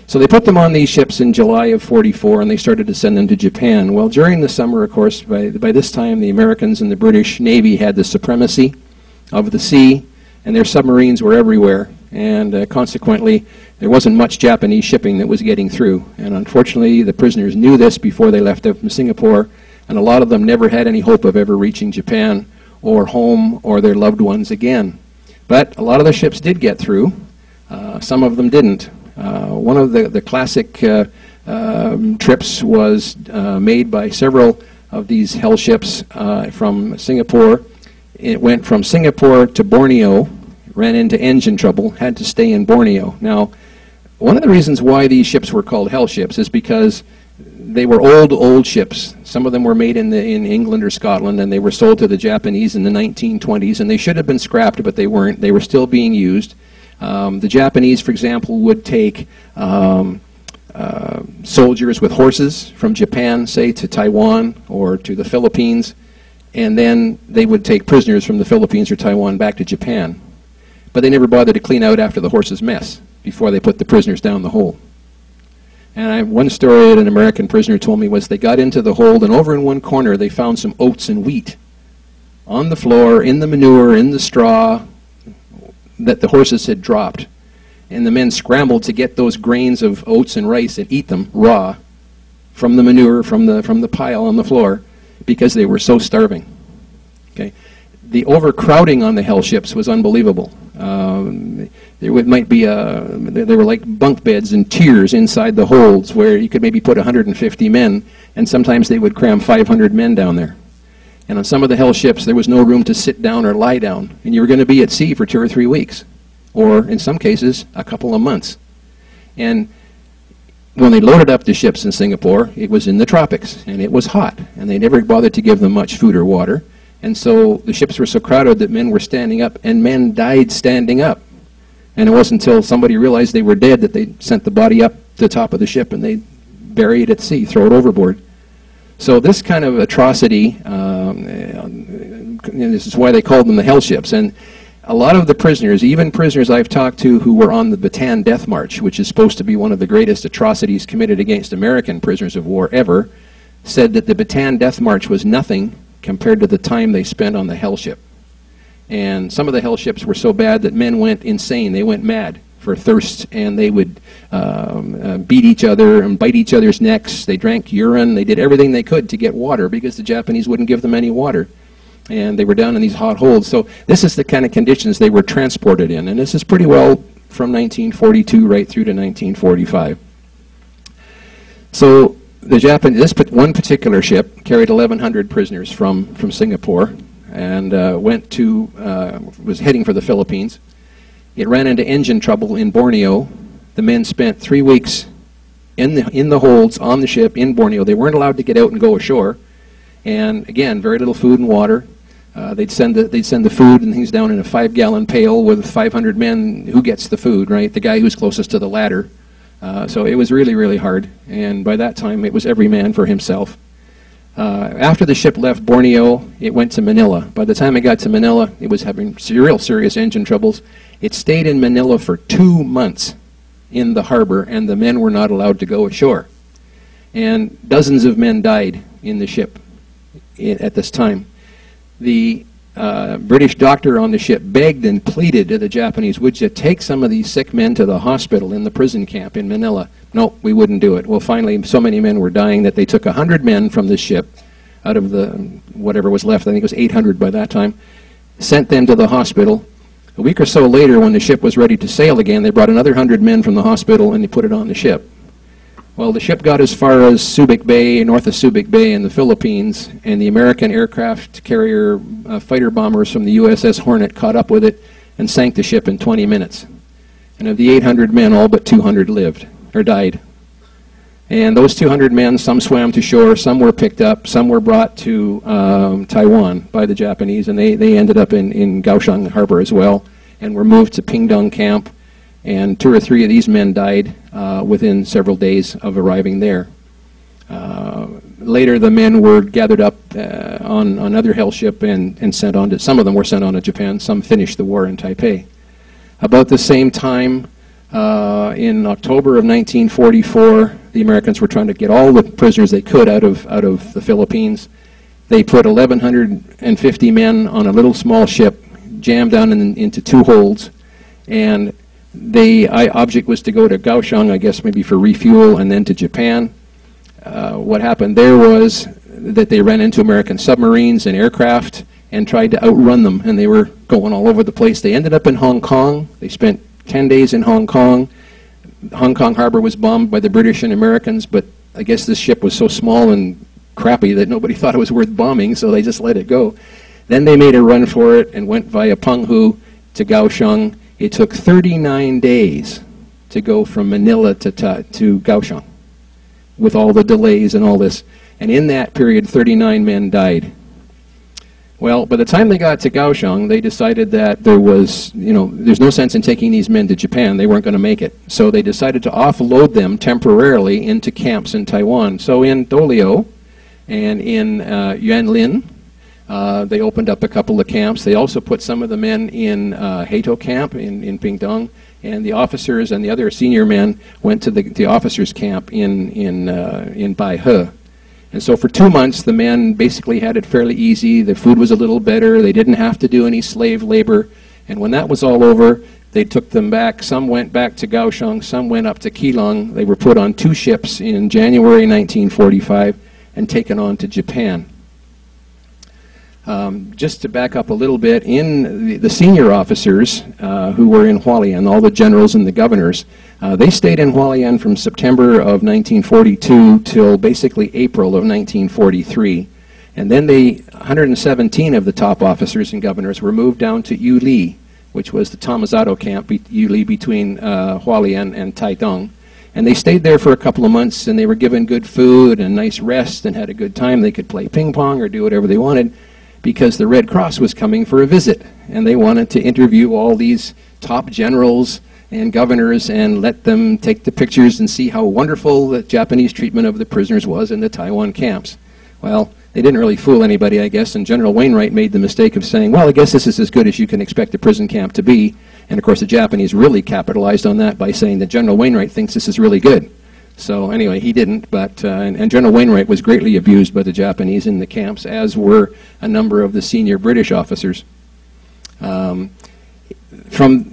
So they put them on these ships in July of 44, and they started to send them to Japan. Well, during the summer, of course, by this time the Americans and the British Navy had the supremacy of the sea, and their submarines were everywhere, and consequently there wasn't much Japanese shipping that was getting through. And unfortunately the prisoners knew this before they left from Singapore, and a lot of them never had any hope of ever reaching Japan or home or their loved ones again. But a lot of the ships did get through. Some of them didn't. One of the classic trips was made by several of these hell ships from Singapore. It went from Singapore to Borneo, ran into engine trouble, had to stay in Borneo. Now, one of the reasons why these ships were called hell ships is because they were old ships. Some of them were made in England or Scotland, and they were sold to the Japanese in the 1920s, and they should have been scrapped, but they weren't. They were still being used. The Japanese, for example, would take soldiers with horses from Japan, say, to Taiwan or to the Philippines, and then they would take prisoners from the Philippines or Taiwan back to Japan. But they never bothered to clean out after the horse's mess before they put the prisoners down the hole. And one story that an American prisoner told me was they got into the hold, and over in one corner they found some oats and wheat on the floor, in the manure, in the straw that the horses had dropped. And the men scrambled to get those grains of oats and rice and eat them raw from the manure, from the pile on the floor, because they were so starving. Okay. The overcrowding on the hell ships was unbelievable. There might be they were like bunk beds and tiers inside the holds where you could maybe put 150 men, and sometimes they would cram 500 men down there. And on some of the hell ships there was no room to sit down or lie down, and you were going to be at sea for 2 or 3 weeks, or in some cases a couple of months. And when they loaded up the ships in Singapore, it was in the tropics, and it was hot, and they never bothered to give them much food or water. And so the ships were so crowded that men were standing up, and men died standing up. And it wasn't until somebody realized they were dead that they sent the body up to the top of the ship, and they bury it at sea, throw it overboard. So this kind of atrocity, this is why they called them the hell ships. And a lot of the prisoners, even prisoners I've talked to who were on the Bataan Death March, which is supposed to be one of the greatest atrocities committed against American prisoners of war ever, said that the Bataan Death March was nothing compared to the time they spent on the hell ship. And some of the hell ships were so bad that men went insane. They went mad for thirst, and they would beat each other and bite each other's necks. They drank urine. They did everything they could to get water because the Japanese wouldn't give them any water. And they were down in these hot holds. So this is the kind of conditions they were transported in. And this is pretty well from 1942 right through to 1945. So the Japanese, this one particular ship carried 1,100 prisoners from Singapore, and was heading for the Philippines. It ran into engine trouble in Borneo. The men spent 3 weeks in the holds on the ship in Borneo. They weren't allowed to get out and go ashore. And again, very little food and water. They'd send the food and things down in a 5-gallon pail with 500 men. Who gets the food, right? The guy who's closest to the ladder. So it was really, really hard. And by that time, it was every man for himself. After the ship left Borneo, it went to Manila. By the time it got to Manila, it was having real serious engine troubles. It stayed in Manila for 2 months in the harbor, and the men were not allowed to go ashore. And dozens of men died in the ship at this time. The British doctor on the ship begged and pleaded to the Japanese, would you take some of these sick men to the hospital in the prison camp in Manila? No, we wouldn't do it. Well, finally, so many men were dying that they took 100 men from the ship, out of the whatever was left, I think it was 800 by that time, sent them to the hospital. A week or so later, when the ship was ready to sail again, they brought another 100 men from the hospital and they put it on the ship. Well, the ship got as far as Subic Bay, north of Subic Bay in the Philippines, and the American aircraft carrier fighter bombers from the USS Hornet caught up with it and sank the ship in 20 minutes. And of the 800 men, all but 200 lived, or died. And those 200 men, some swam to shore, some were picked up, some were brought to Taiwan by the Japanese, and they ended up in Kaohsiung Harbor as well, and were moved to Pingtung Camp, and 2 or 3 of these men died within several days of arriving there. Later, the men were gathered up on another hell ship and sent on to, some of them were sent on to Japan, some finished the war in Taipei. About the same time, in October of 1944, the Americans were trying to get all the prisoners they could out of the Philippines. They put 1,150 men on a little small ship, jammed down into 2 holds, and the object was to go to Kaohsiung, I guess maybe for refuel, and then to Japan. What happened there was that they ran into American submarines and aircraft and tried to outrun them, and they were going all over the place. They ended up in Hong Kong. They spent 10 days in Hong Kong. Hong Kong Harbor was bombed by the British and Americans, but I guess this ship was so small and crappy that nobody thought it was worth bombing, so they just let it go. Then they made a run for it and went via Penghu to Kaohsiung. It took 39 days to go from Manila to Kaohsiung, with all the delays and all this. And in that period, 39 men died. Well, by the time they got to Kaohsiung, they decided that there was, there's no sense in taking these men to Japan. They weren't going to make it. So they decided to offload them temporarily into camps in Taiwan. So in Dolio and in Yuanlin, they opened up a couple of camps. They also put some of the men in Hato camp in Pingtung, and the officers and the other senior men went to the officers' camp in Baihe. And so for 2 months, the men basically had it fairly easy. The food was a little better. They didn't have to do any slave labor. And when that was all over, they took them back. Some went back to Kaohsiung. Some went up to Keelung. They were put on 2 ships in January 1945 and taken on to Japan. Just to back up a little bit, in the senior officers who were in Hualien, all the generals and the governors, they stayed in Hualien from September of 1942 till basically April of 1943. And then 117 of the top officers and governors were moved down to Yuli, which was the Tamazato camp, Yuli between Hualien and Taitung. And they stayed there for a couple of months, and they were given good food and nice rest and had a good time. They could play ping pong or do whatever they wanted, because the Red Cross was coming for a visit, and they wanted to interview all these top generals and governors and let them take the pictures and see how wonderful the Japanese treatment of the prisoners was in the Taiwan camps. Well, they didn't really fool anybody, I guess, and General Wainwright made the mistake of saying, well, I guess this is as good as you can expect a prison camp to be. And of course, the Japanese really capitalized on that by saying that General Wainwright thinks this is really good. So anyway, he didn't, but and General Wainwright was greatly abused by the Japanese in the camps, as were a number of the senior British officers. From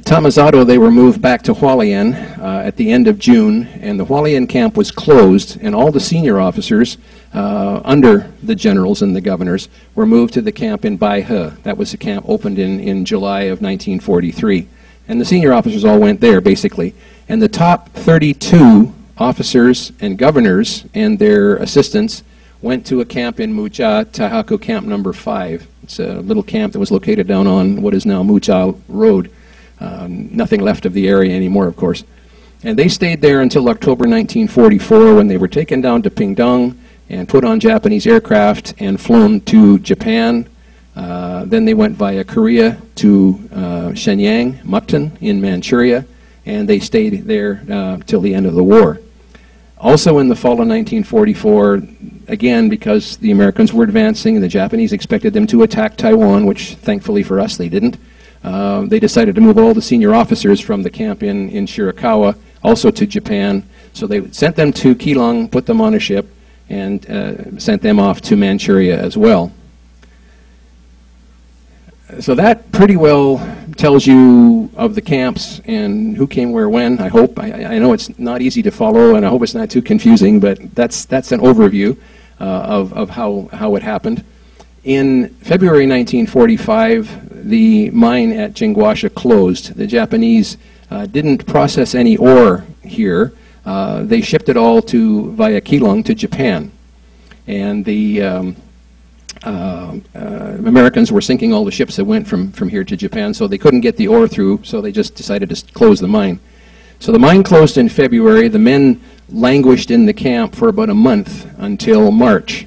Tamazato, they were moved back to Hualien at the end of June, and the Hualien camp was closed, and all the senior officers under the generals and the governors were moved to the camp in Baihe. That was the camp opened in July of 1943. And the senior officers all went there, basically. And the top 32 officers and governors and their assistants went to a camp in Mucha, Taihaku Camp number 5. It's a little camp that was located down on what is now Mucha Road. Nothing left of the area anymore, of course. And they stayed there until October 1944, when they were taken down to Pingtung and put on Japanese aircraft and flown to Japan. Then they went via Korea to Shenyang, Mukden in Manchuria, and they stayed there till the end of the war. Also in the fall of 1944, again, because the Americans were advancing and the Japanese expected them to attack Taiwan, which thankfully for us they didn't, they decided to move all the senior officers from the camp in Shirakawa also to Japan. So they sent them to Keelung, put them on a ship, and sent them off to Manchuria as well. So that pretty well tells you of the camps and who came where when, I hope. I know it's not easy to follow, and I hope it's not too confusing, but that's an overview of how it happened. In February 1945, the mine at Jingwasha closed. The Japanese didn't process any ore here. They shipped it all via Keelung to Japan. And the Americans were sinking all the ships that went from here to Japan, so they couldn't get the ore through, so they just decided to close the mine. So the mine closed in February. The men languished in the camp for about a month until March.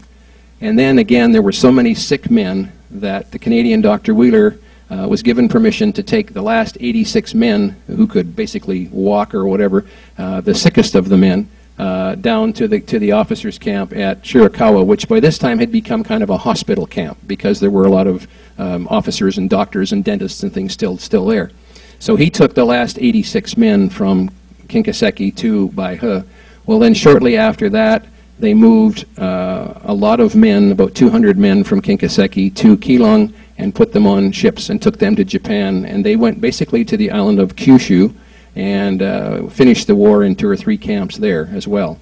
And then again, there were so many sick men that the Canadian Dr. Wheeler was given permission to take the last 86 men who could basically walk or whatever, the sickest of the men, down to the officers' camp at Shirakawa, which by this time had become kind of a hospital camp because there were a lot of officers and doctors and dentists and things still there. So he took the last 86 men from Kinkaseki to Baihe. Well, then shortly after that, they moved a lot of men, about 200 men from Kinkaseki to Keelung, and put them on ships and took them to Japan. And they went basically to the island of Kyushu and finished the war in 2 or 3 camps there as well.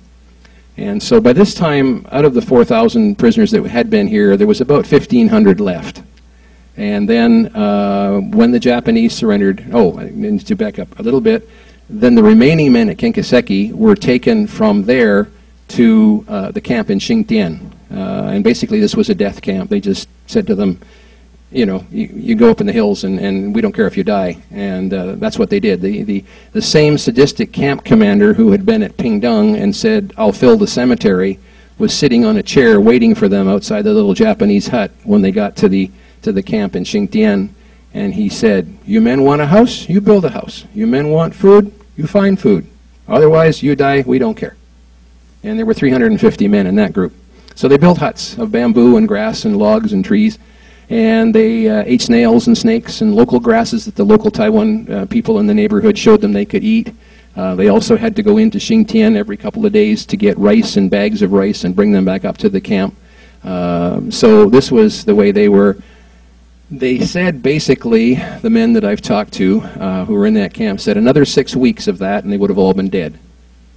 And so by this time, out of the 4,000 prisoners that had been here, there was about 1,500 left. And then when the Japanese surrendered, I need to back up a little bit, then the remaining men at Kinkaseki were taken from there to the camp in Xingtian. And basically this was a death camp. They just said to them, you know, you go up in the hills and we don't care if you die. And that's what they did. The same sadistic camp commander who had been at Pingdong and said, I'll fill the cemetery, was sitting on a chair waiting for them outside the little Japanese hut when they got to the camp in Xingtian. And he said, you men want a house? You build a house. You men want food? You find food. Otherwise, you die, we don't care. And there were 350 men in that group. So they built huts of bamboo and grass and logs and trees. And they ate snails and snakes and local grasses that the local Taiwan people in the neighborhood showed them they could eat. They also had to go into Xingtian every couple of days to get rice and bags of rice and bring them back up to the camp. So this was the way they were. They said basically, the men that I've talked to who were in that camp said another 6 weeks of that and they would have all been dead.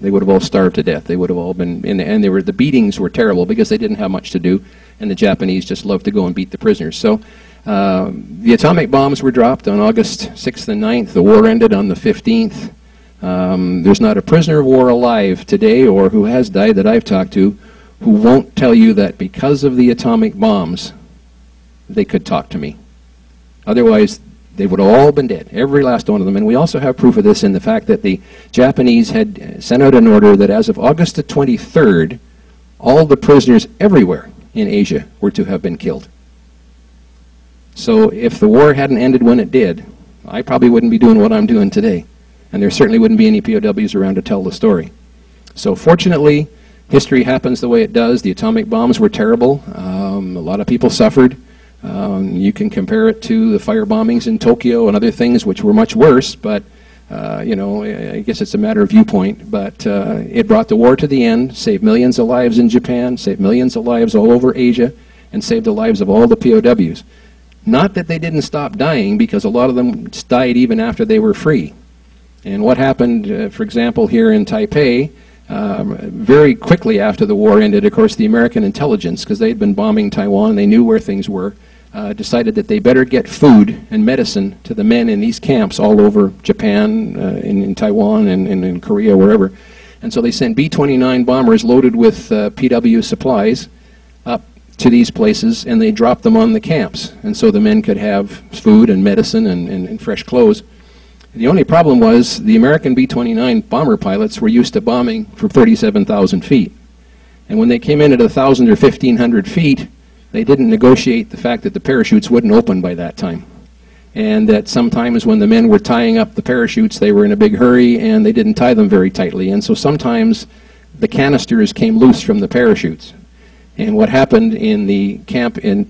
They would have all starved to death. They would have all been, and the beatings were terrible because they didn't have much to do, and the Japanese just loved to go and beat the prisoners. So the atomic bombs were dropped on August 6th and 9th. The war ended on the 15th. There's not a prisoner of war alive today or who has died that I've talked to who won't tell you that because of the atomic bombs, they could talk to me. Otherwise, they would have all been dead, every last one of them. And we also have proof of this in the fact that the Japanese had sent out an order that as of August the 23rd, all the prisoners everywhere in Asia were to have been killed. So if the war hadn't ended when it did, I probably wouldn't be doing what I'm doing today. And there certainly wouldn't be any POWs around to tell the story. So fortunately, history happens the way it does. The atomic bombs were terrible. A lot of people suffered. You can compare it to the fire bombings in Tokyo and other things which were much worse, but you know, I guess it's a matter of viewpoint. But it brought the war to the end, saved millions of lives in Japan, saved millions of lives all over Asia, and saved the lives of all the POWs. Not that they didn't stop dying, because a lot of them died even after they were free. And what happened, for example, here in Taipei, very quickly after the war ended, of course, the American intelligence, because they'd been bombing Taiwan, they knew where things were, decided that they better get food and medicine to the men in these camps all over Japan, in Taiwan, and in Korea, wherever. And so they sent B-29 bombers loaded with PW supplies up to these places, and they dropped them on the camps. And so the men could have food and medicine and fresh clothes. The only problem was the American B-29 bomber pilots were used to bombing from 37,000 feet. And when they came in at 1,000 or 1,500 feet, they didn't negotiate the fact that the parachutes wouldn't open by that time. And that sometimes when the men were tying up the parachutes, they were in a big hurry and they didn't tie them very tightly. And so sometimes the canisters came loose from the parachutes. And what happened in the camp, in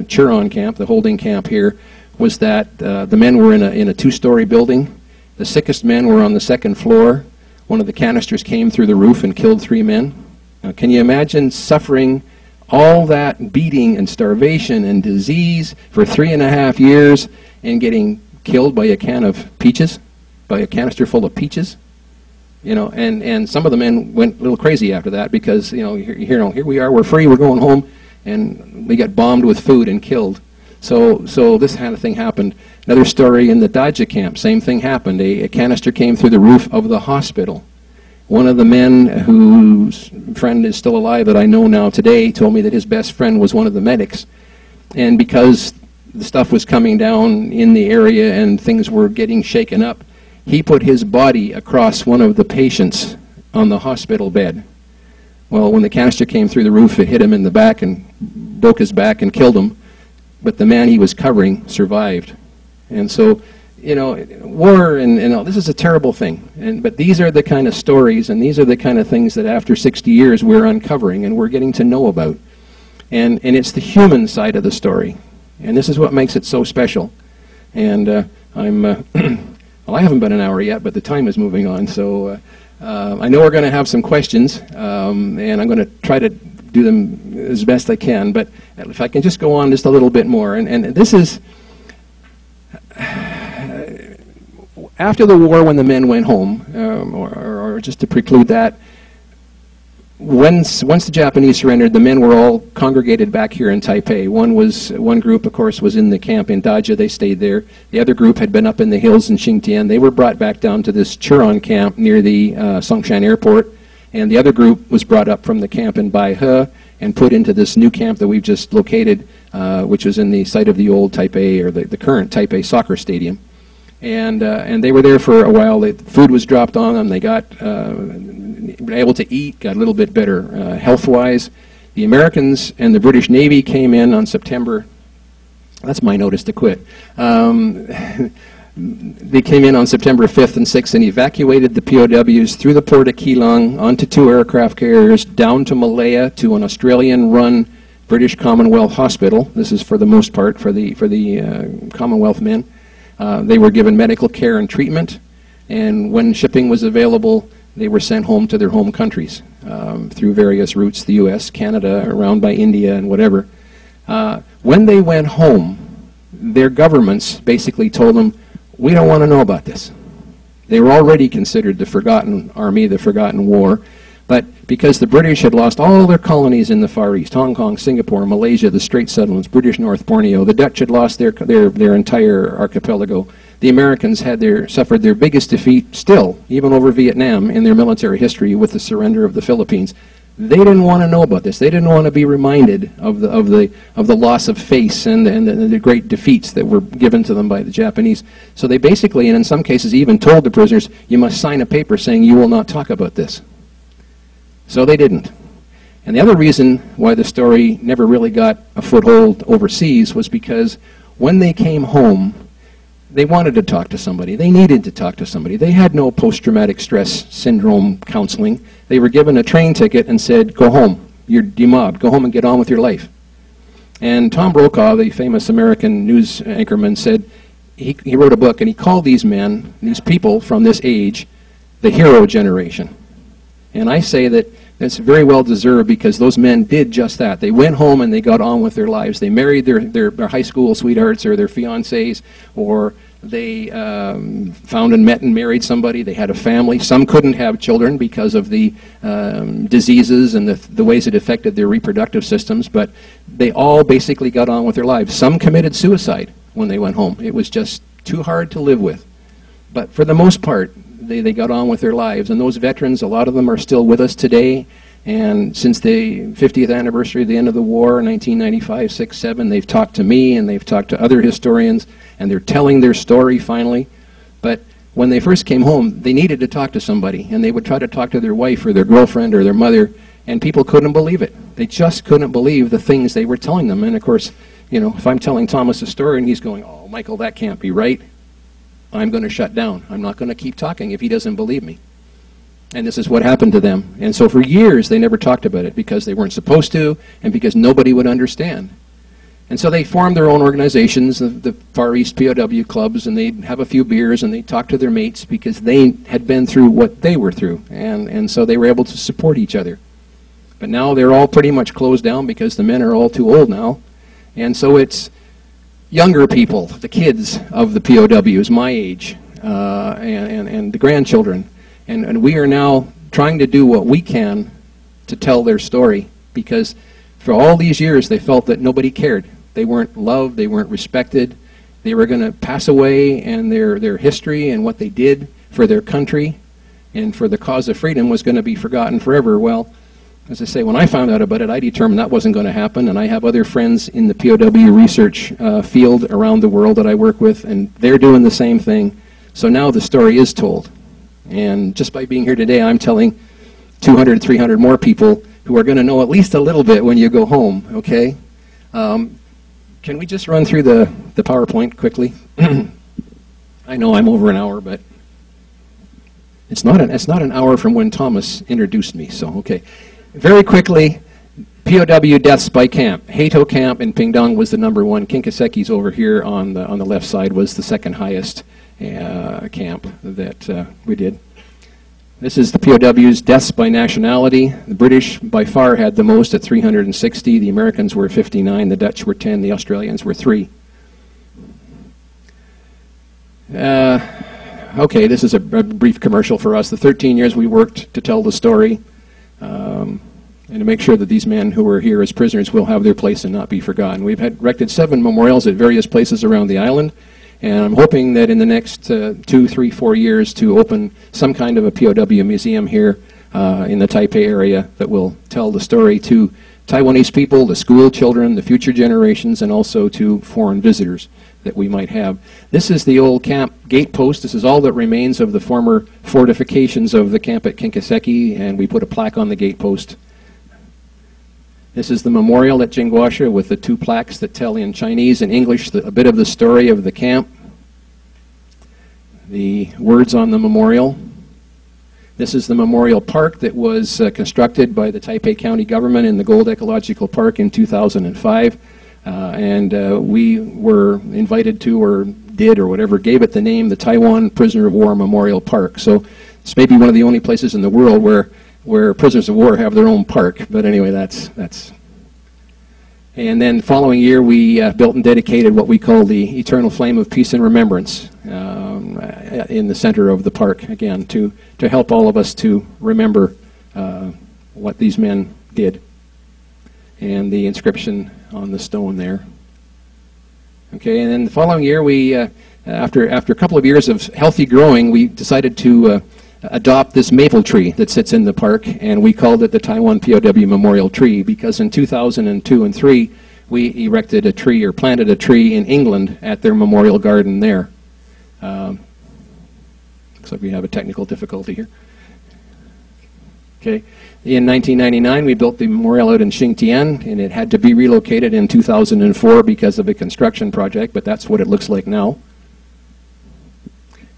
Chiron camp, the holding camp here, was that the men were in a two-story building. The sickest men were on the second floor. One of the canisters came through the roof and killed 3 men. Now, can you imagine suffering all that beating and starvation and disease for 3.5 years and getting killed by a can of peaches, by a canister full of peaches. You know, and some of the men went a little crazy after that because, you know, here we are, we're free, we're going home, and we got bombed with food and killed. So this kind of thing happened. Another story in the Daja camp, same thing happened. A canister came through the roof of the hospital. One of the men whose friend is still alive that I know now today told me that his best friend was one of the medics. And because the stuff was coming down in the area and things were getting shaken up, he put his body across one of the patients on the hospital bed. Well, when the canister came through the roof, it hit him in the back and broke his back and killed him. But the man he was covering survived. And so, you know, war and all, this is a terrible thing. But these are the kind of stories and these are the kind of things that after 60 years we're uncovering and we're getting to know about. And it's the human side of the story. And this is what makes it so special. And well, I haven't been an hour yet, but the time is moving on. So I know we're going to have some questions, and I'm going to try to do them as best I can. But if I can just go on just a little bit more. And this is, after the war when the men went home, or just to preclude that, once the Japanese surrendered, the men were all congregated back here in Taipei. One group, of course, was in the camp in Daja. They stayed there. The other group had been up in the hills in Xingtian. They were brought back down to this Churon camp near the Songshan airport. And the other group was brought up from the camp in Baihe and put into this new camp that we've just located, which was in the site of the old Taipei, or the current Taipei soccer stadium. And they were there for a while. Food was dropped on them. They got able to eat, got a little bit better health-wise. The Americans and the British Navy came in on September. That's my notice to quit. They came in on September 5th and 6th and evacuated the POWs through the port of Keelung onto 2 aircraft carriers down to Malaya to an Australian-run British Commonwealth hospital. This is for the most part for the Commonwealth men. They were given medical care and treatment, and when shipping was available, they were sent home to their home countries through various routes, the U.S., Canada, around by India, and whatever. When they went home, their governments basically told them, we don't want to know about this. They were already considered the forgotten army, the forgotten war, but because the British had lost all their colonies in the Far East, Hong Kong, Singapore, Malaysia, the Strait Settlements, British North Borneo, the Dutch had lost their entire archipelago. The Americans had suffered their biggest defeat still, even over Vietnam, in their military history with the surrender of the Philippines. They didn't want to know about this. They didn't want to be reminded of the loss of face and the great defeats that were given to them by the Japanese. So they basically, and in some cases even told the prisoners, you must sign a paper saying you will not talk about this. So they didn't. And the other reason why the story never really got a foothold overseas was because when they came home, they wanted to talk to somebody. They needed to talk to somebody. They had no post-traumatic stress syndrome counseling. They were given a train ticket and said, go home. You're demobbed. Go home and get on with your life. And Tom Brokaw, the famous American news anchorman, said, he wrote a book and he called these men, these people from this age, the hero generation. And I say that that's very well deserved because those men did just that. They went home and they got on with their lives. They married their high school sweethearts or their fiancés, or they found and met and married somebody. They had a family. Some couldn't have children because of the diseases and the ways it affected their reproductive systems, but they all basically got on with their lives. Some committed suicide when they went home. It was just too hard to live with. But for the most part, they got on with their lives. And those veterans, a lot of them are still with us today. And since the 50th anniversary of the end of the war, 1995, 6, 7, they've talked to me and they've talked to other historians, and they're telling their story finally. But when they first came home, they needed to talk to somebody, and they would try to talk to their wife or their girlfriend or their mother, and people couldn't believe it. They just couldn't believe the things they were telling them. And of course, you know, if I'm telling Thomas a story and he's going, oh, Michael, that can't be right, I'm going to shut down. I'm not going to keep talking if he doesn't believe me. And this is what happened to them. And so for years, they never talked about it because they weren't supposed to and because nobody would understand. And so they formed their own organizations, the Far East POW clubs, and they'd have a few beers and they'd talk to their mates because they had been through what they were through. And so they were able to support each other. But now they're all pretty much closed down because the men are all too old now. And so it's younger people, the kids of the POWs, my age, and the grandchildren. And we are now trying to do what we can to tell their story, because for all these years they felt that nobody cared. They weren't loved, they weren't respected. They were going to pass away, and their history and what they did for their country and for the cause of freedom was going to be forgotten forever. Well, as I say, when I found out about it, I determined that wasn't going to happen, and I have other friends in the POW research field around the world that I work with, and they're doing the same thing. So now the story is told. And just by being here today, I'm telling 200, 300 more people who are going to know at least a little bit when you go home, okay? Can we just run through the PowerPoint quickly? I know I'm over an hour, but it's not an hour from when Thomas introduced me, so okay. Very quickly, POW deaths by camp. Hato Camp in Pingdong was the #1. Kinkaseki's over here on the left side was the second highest camp that we did. This is the POWs, deaths by nationality. The British by far had the most at 360. The Americans were 59. The Dutch were 10. The Australians were 3. Okay, this is a brief commercial for us. The 13 years we worked to tell the story and to make sure that these men who were here as prisoners will have their place and not be forgotten. We've erected 7 memorials at various places around the island. And I'm hoping that in the next 2, 3, 4 years to open some kind of a POW museum here in the Taipei area that will tell the story to Taiwanese people, the school children, the future generations, and also to foreign visitors that we might have. This is the old camp gate post. This is all that remains of the former fortifications of the camp at Kinkaseki, and we put a plaque on the gate post. This is the memorial at Jingguasha with the 2 plaques that tell in Chinese and English a bit of the story of the camp. The words on the memorial. This is the memorial park that was constructed by the Taipei County government in the Gold Ecological Park in 2005. We were invited to, or did, or whatever, gave it the name, the Taiwan Prisoner of War Memorial Park. So it's maybe one of the only places in the world where prisoners of war have their own park. But anyway, that's. And then the following year, we built and dedicated what we call the Eternal Flame of Peace and Remembrance in the center of the park, again, to help all of us to remember what these men did. And the inscription on the stone there. Okay, and then the following year, we, after a couple of years of healthy growing, we decided to adopt this maple tree that sits in the park, and we called it the Taiwan POW Memorial Tree, because in 2002 and 3 we erected a tree, or planted a tree in England at their memorial garden there. Looks like we have a technical difficulty here. Okay, in 1999 we built the memorial out in Xingtian, and it had to be relocated in 2004 because of a construction project, but that's what it looks like now.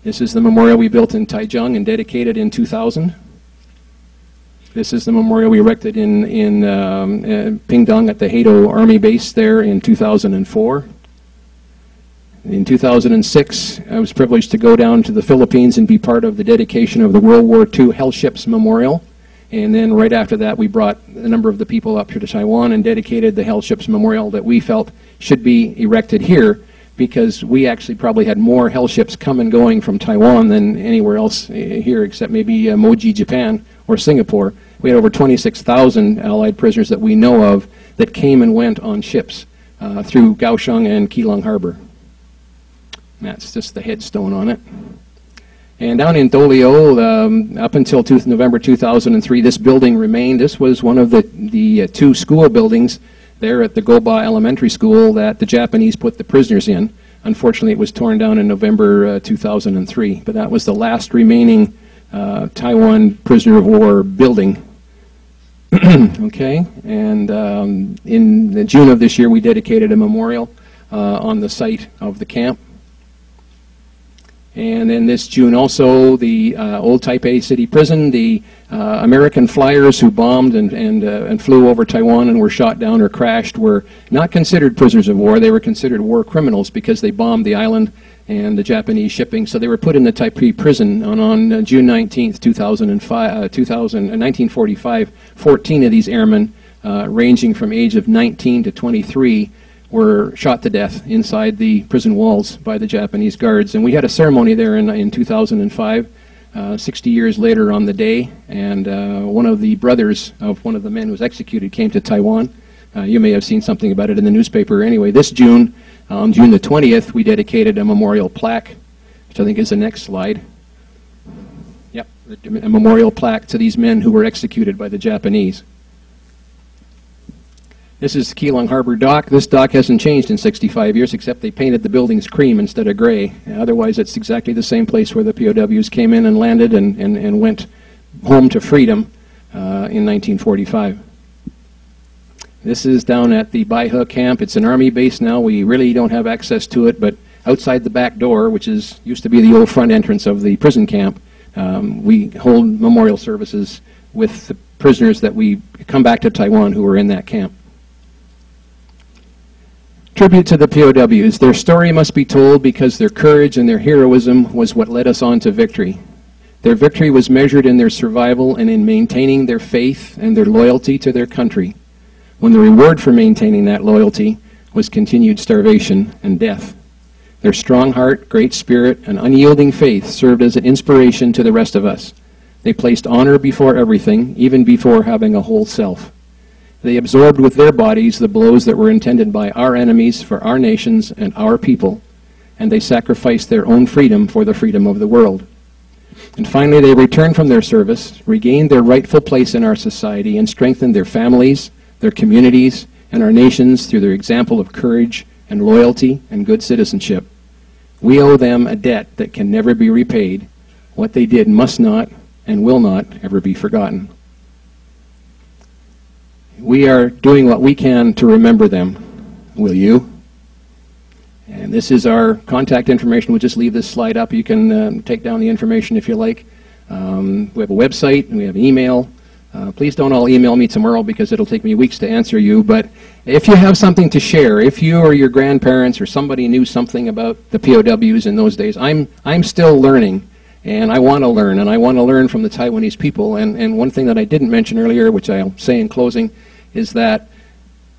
This is the memorial we built in Taichung and dedicated in 2000. This is the memorial we erected in Pingdong at the Hato Army Base there in 2004. In 2006, I was privileged to go down to the Philippines and be part of the dedication of the World War II Hell Ships Memorial. And then right after that, we brought a number of the people up here to Taiwan and dedicated the Hell Ships Memorial that we felt should be erected here, because we actually probably had more hell ships come and going from Taiwan than anywhere else here, except maybe Moji, Japan, or Singapore. We had over 26,000 Allied prisoners that we know of that came and went on ships through Kaohsiung and Keelung Harbor. That's just the headstone on it. And down in Dolio, up until November 2003, this building remained. This was one of the 2 school buildings there at the Goba Elementary School that the Japanese put the prisoners in. Unfortunately, it was torn down in November 2003, but that was the last remaining Taiwan prisoner of war building. Okay, and in June of this year, we dedicated a memorial on the site of the camp. And then this June also, the old Taipei City Prison, the American flyers who bombed and flew over Taiwan and were shot down or crashed were not considered prisoners of war. They were considered war criminals because they bombed the island and the Japanese shipping. So they were put in the Taipei prison on June 19th, 1945. 14 of these airmen, ranging from age of 19 to 23, were shot to death inside the prison walls by the Japanese guards. And we had a ceremony there in 2005, 60 years later on the day, and one of the brothers of one of the men who was executed came to Taiwan. You may have seen something about it in the newspaper. Anyway, this June, on June the 20th, we dedicated a memorial plaque, which I think is the next slide. Yep, a memorial plaque to these men who were executed by the Japanese. This is Keelung Harbor Dock. This dock hasn't changed in 65 years, except they painted the buildings cream instead of gray. Otherwise, it's exactly the same place where the POWs came in and landed and went home to freedom in 1945. This is down at the Baihe camp. It's an army base now. We really don't have access to it, but outside the back door, which used to be the old front entrance of the prison camp, we hold memorial services with the prisoners that we come back to Taiwan who were in that camp. Tribute to the POWs. Their story must be told because their courage and their heroism was what led us on to victory. Their victory was measured in their survival and in maintaining their faith and their loyalty to their country, when the reward for maintaining that loyalty was continued starvation and death. Their strong heart, great spirit, and unyielding faith served as an inspiration to the rest of us. They placed honor before everything, even before having a whole self. They absorbed with their bodies the blows that were intended by our enemies for our nations and our people, and they sacrificed their own freedom for the freedom of the world. And finally, they returned from their service, regained their rightful place in our society, and strengthened their families, their communities, and our nations through their example of courage and loyalty and good citizenship. We owe them a debt that can never be repaid. What they did must not and will not ever be forgotten. We are doing what we can to remember them. Will you? And this is our contact information. We'll just leave this slide up. You can take down the information if you like. We have a website and we have email. Please don't all email me tomorrow because it'll take me weeks to answer you, but if you have something to share, if you or your grandparents or somebody knew something about the POWs in those days, I'm still learning, and I want to learn, and I want to learn from the Taiwanese people. And one thing that I didn't mention earlier, which I'll say in closing, is that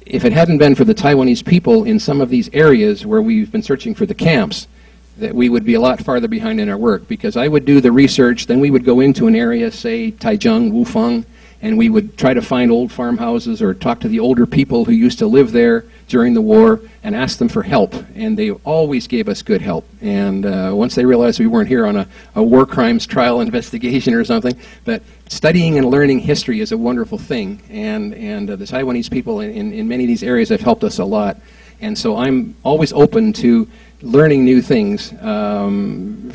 if it hadn't been for the Taiwanese people in some of these areas where we've been searching for the camps, that we would be a lot farther behind in our work, because I would do the research, then we would go into an area, say Taichung, Wufeng, and we would try to find old farmhouses or talk to the older people who used to live there during the war and ask them for help. And they always gave us good help. And once they realized we weren't here on a war crimes trial investigation or something, but studying and learning history is a wonderful thing. And the Taiwanese people in many of these areas have helped us a lot. And so I'm always open to learning new things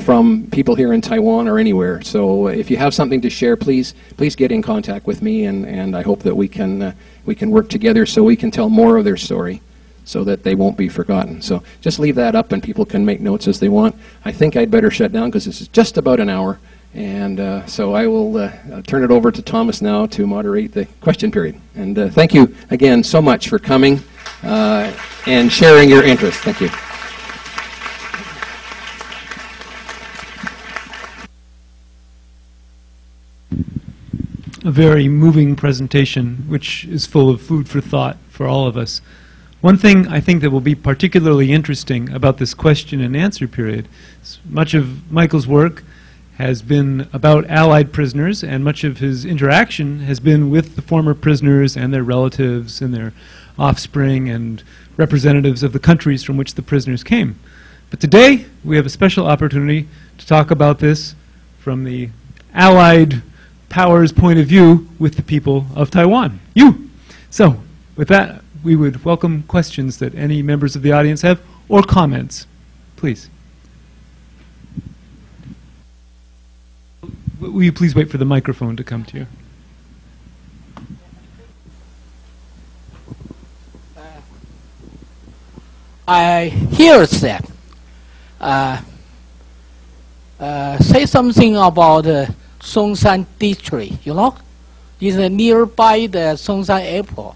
from people here in Taiwan or anywhere. So if you have something to share, please get in contact with me, and I hope that we can work together so we can tell more of their story so that they won't be forgotten. So just leave that up and people can make notes as they want. I think I'd better shut down because this is just about an hour, and so I will turn it over to Thomas now to moderate the question period. And thank you again so much for coming and sharing your interest. Thank you. A very moving presentation, which is full of food for thought for all of us. One thing I think that will be particularly interesting about this question and answer period is much of Michael's work has been about Allied prisoners, and much of his interaction has been with the former prisoners and their relatives and their offspring and representatives of the countries from which the prisoners came. But today, we have a special opportunity to talk about this from the Allied powers' point of view with the people of Taiwan, you. So, with that, we would welcome questions that any members of the audience have, or comments. Please. Will you please wait for the microphone to come to you? I hear that. Say something about Songshan district, you know? It's nearby the Songshan airport.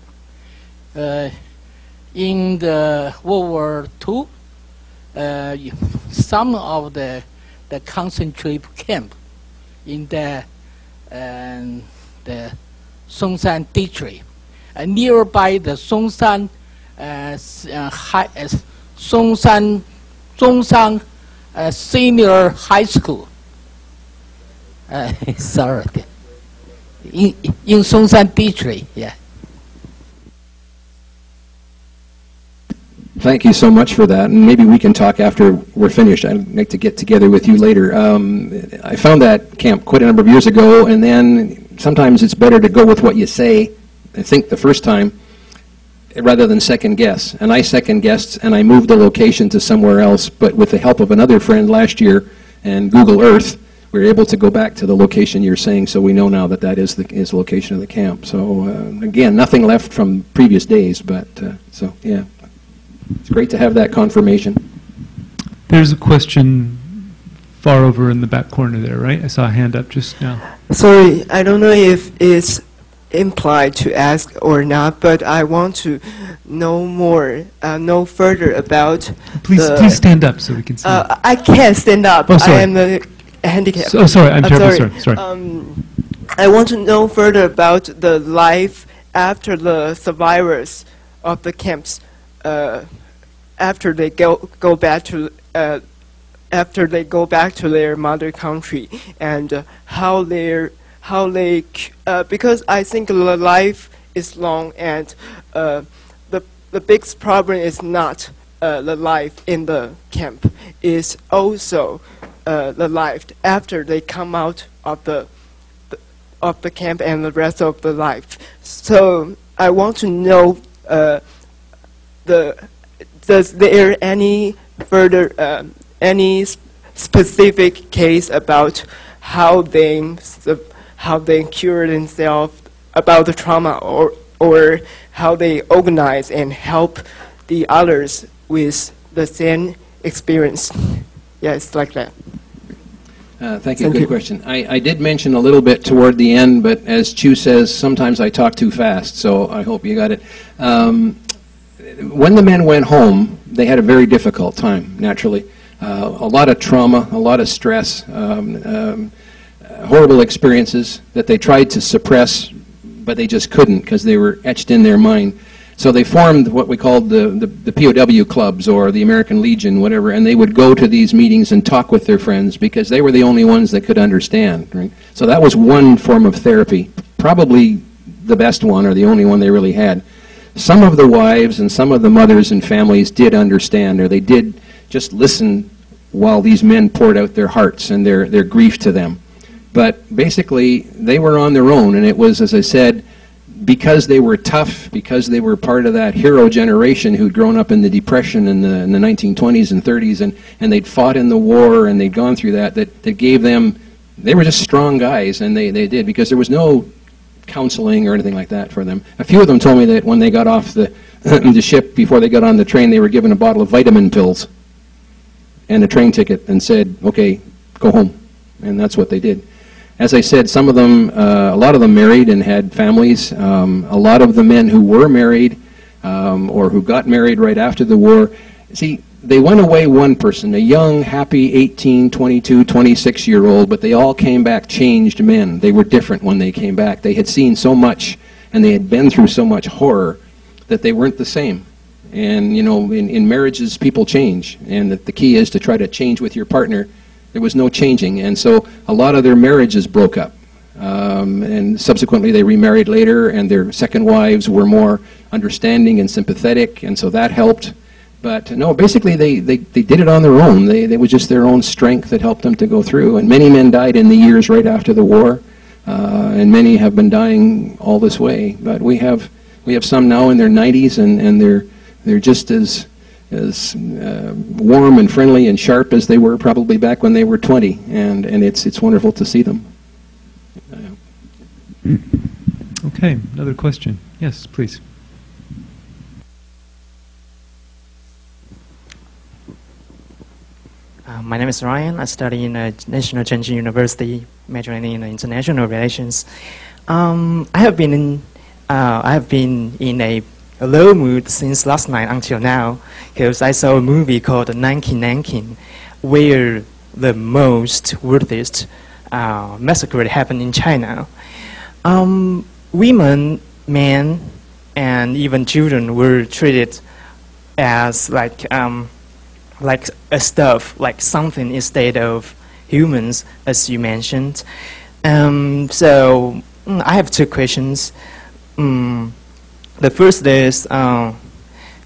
In the World War II, some of the concentrated camp in the Songshan district, nearby the Songshan Songshan Senior High School. Sorry, in Songshan district, yeah. Thank you so much for that, and maybe we can talk after we're finished. I'd like to get together with you later. I found that camp quite a number of years ago, and then sometimes it's better to go with what you say, I think the first time, rather than second guess. And I second guessed, and I moved the location to somewhere else, but with the help of another friend last year and Google Earth, we were able to go back to the location you're saying, so we know now that that is the location of the camp. So again, nothing left from previous days, but so yeah. It's great to have that confirmation. There's a question far over in the back corner there, right? I saw a hand up just now. Sorry, I don't know if it's implied to ask or not, but I want to know more, know further about. Please stand up so we can see. I can't stand up. Oh, sorry. I am handicapped. Oh, sorry, I'm terribly sorry. I want to know further about the life after the survivors of the camps. After they go back to their mother country, and how they because I think the life is long, and the biggest problem is not the life in the camp, is also the life after they come out of the camp and the rest of the life. So I want to know. Does there any further any specific case about how they cure themselves about the trauma, or how they organize and help the others with the same experience? Yes, like that. Thank you. Good question. I did mention a little bit toward the end, but as Chu says, sometimes I talk too fast, so I hope you got it. When the men went home, they had a very difficult time, naturally. A lot of trauma, a lot of stress, horrible experiences that they tried to suppress, but they just couldn't because they were etched in their mind. So they formed what we called the POW clubs, or the American Legion, whatever, and they would go to these meetings and talk with their friends because they were the only ones that could understand. Right? So that was one form of therapy, probably the best one or the only one they really had. Some of the wives and some of the mothers and families did understand, or they did just listen while these men poured out their hearts and their grief to them. But basically, they were on their own, and it was, as I said, because they were tough, because they were part of that hero generation who'd grown up in the Depression in the 1920s and 30s, and they'd fought in the war, and they'd gone through that gave them, they were just strong guys, and they did, because there was no counseling or anything like that for them. A few of them told me that when they got off the ship, before they got on the train, they were given a bottle of vitamin pills and a train ticket and said, okay, go home. And that's what they did. As I said, some of them, a lot of them married and had families. A lot of the men who were married or who got married right after the war, see, they went away one person, a young, happy 18, 22, 26-year-old, but they all came back changed men. They were different when they came back. They had seen so much, and they had been through so much horror that they weren't the same. And, you know, in marriages, people change, and the key is to try to change with your partner. There was no changing, and so a lot of their marriages broke up. And subsequently, they remarried later, and their second wives were more understanding and sympathetic, and so that helped. But no, basically they did it on their own. They was just their own strength that helped them to go through. And many men died in the years right after the war, and many have been dying all this way. But we have some now in their 90s, and they're just as warm and friendly and sharp as they were probably back when they were 20. And it's wonderful to see them. Okay, another question. Yes, please. My name is Ryan. I study in National Chengchi University, majoring in international relations. I have been in a low mood since last night until now, because I saw a movie called Nanking Nanking, where the most worst massacre happened in China. Women, men, and even children were treated as like a stuff, like something instead of humans, as you mentioned. So I have two questions. The first is,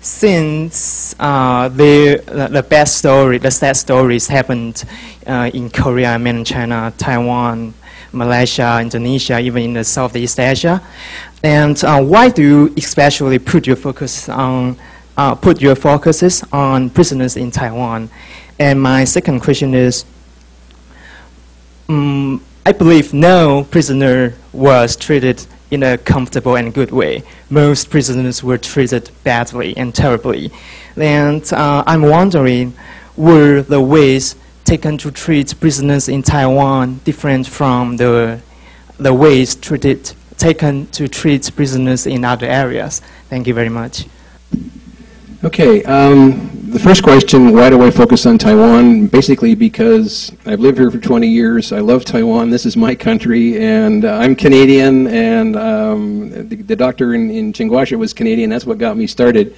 since the bad story, the sad stories happened in Korea, mainland China, Taiwan, Malaysia, Indonesia, even in the Southeast Asia, and why do you especially put your focuses on prisoners in Taiwan? And my second question is, I believe no prisoner was treated in a comfortable and good way. Most prisoners were treated badly and terribly. And I'm wondering, were the ways taken to treat prisoners in Taiwan different from the ways taken to treat prisoners in other areas? Thank you very much. Okay, the first question, why do I focus on Taiwan? Basically because I've lived here for 20 years, I love Taiwan, this is my country, and I'm Canadian, and the doctor in Tsinghua was Canadian, that's what got me started.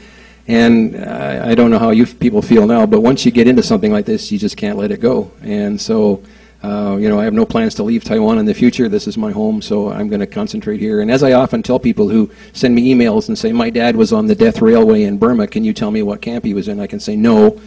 And I don't know how you people feel now, but once you get into something like this, you just can't let it go. And so, you know, I have no plans to leave Taiwan in the future. This is my home, so I'm going to concentrate here. And as I often tell people who send me emails and say, my dad was on the death railway in Burma, can you tell me what camp he was in? I can say no,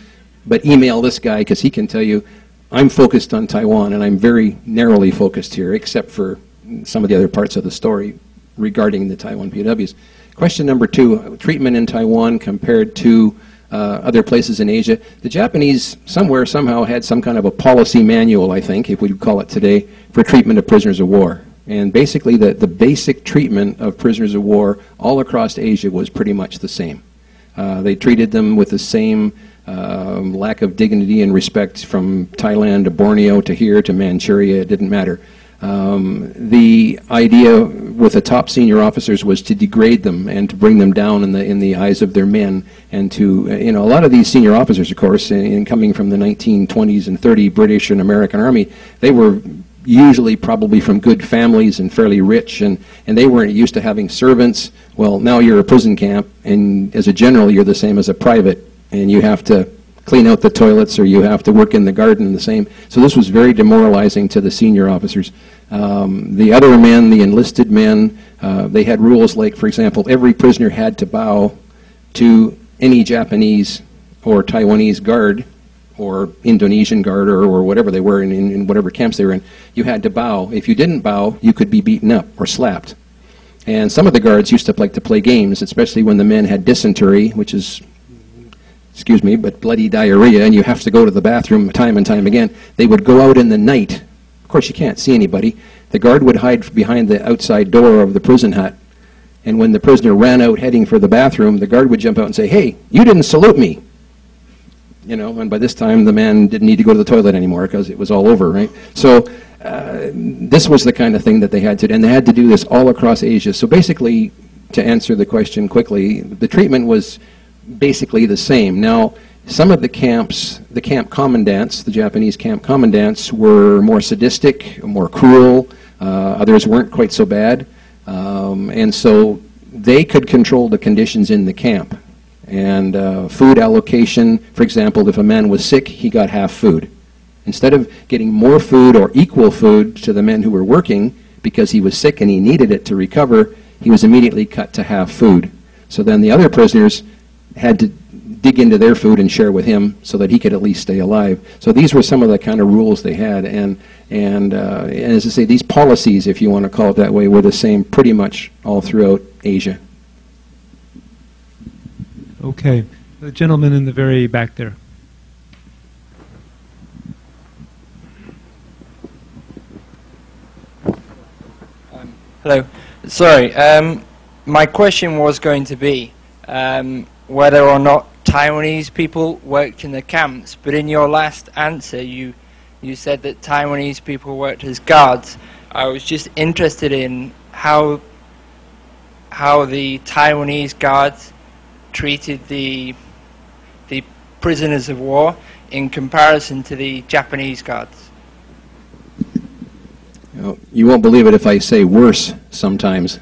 but email this guy because he can tell you. I'm focused on Taiwan, and I'm very narrowly focused here, except for some of the other parts of the story regarding the Taiwan POWs. Question number two, treatment in Taiwan compared to other places in Asia. The Japanese somewhere, somehow had some kind of a policy manual, I think, if we would call it today, for treatment of prisoners of war. And basically the basic treatment of prisoners of war all across Asia was pretty much the same. They treated them with the same lack of dignity and respect from Thailand to Borneo to here to Manchuria, it didn't matter. The idea with the top senior officers was to degrade them and to bring them down in the eyes of their men, and to, you know, a lot of these senior officers, of course, in coming from the 1920s and 30 British and American Army, they were usually probably from good families and fairly rich, and they weren't used to having servants. Well, now you're a prison camp, and as a general, you're the same as a private, and you have to clean out the toilets or you have to work in the garden the same. So this was very demoralizing to the senior officers. The other men, the enlisted men, they had rules like, for example, every prisoner had to bow to any Japanese or Taiwanese guard or Indonesian guard or whatever they were in whatever camps they were in. You had to bow. If you didn't bow, you could be beaten up or slapped. And some of the guards used to like to play games, especially when the men had dysentery, which is, excuse me, but bloody diarrhea, and you have to go to the bathroom time and time again. They would go out in the night. Of course, you can't see anybody. The guard would hide behind the outside door of the prison hut, and when the prisoner ran out heading for the bathroom, the guard would jump out and say, "Hey, you didn't salute me." You know, and by this time the man didn't need to go to the toilet anymore because it was all over, right? So this was the kind of thing that they had to do, and they had to do this all across Asia. So basically, to answer the question quickly, the treatment was basically the same. Now, some of the camps, the camp commandants, the Japanese camp commandants, were more sadistic, more cruel. Others weren't quite so bad. And so they could control the conditions in the camp. And food allocation, for example, if a man was sick, he got half food. Instead of getting more food or equal food to the men who were working because he was sick and he needed it to recover, he was immediately cut to half food. So then the other prisoners had to dig into their food and share with him so that he could at least stay alive. So these were some of the kind of rules they had, and as I say, these policies, if you want to call it that way, were the same pretty much all throughout Asia. Okay, the gentleman in the very back there. Hello. Sorry, my question was going to be whether or not Taiwanese people worked in the camps, but in your last answer you said that Taiwanese people worked as guards. I was just interested in how the Taiwanese guards treated the prisoners of war in comparison to the Japanese guards? You won't believe it if I say worse sometimes.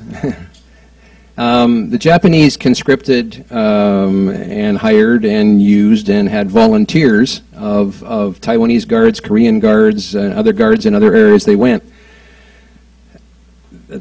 The Japanese conscripted and hired and used and had volunteers of Taiwanese guards, Korean guards, other guards in other areas they went.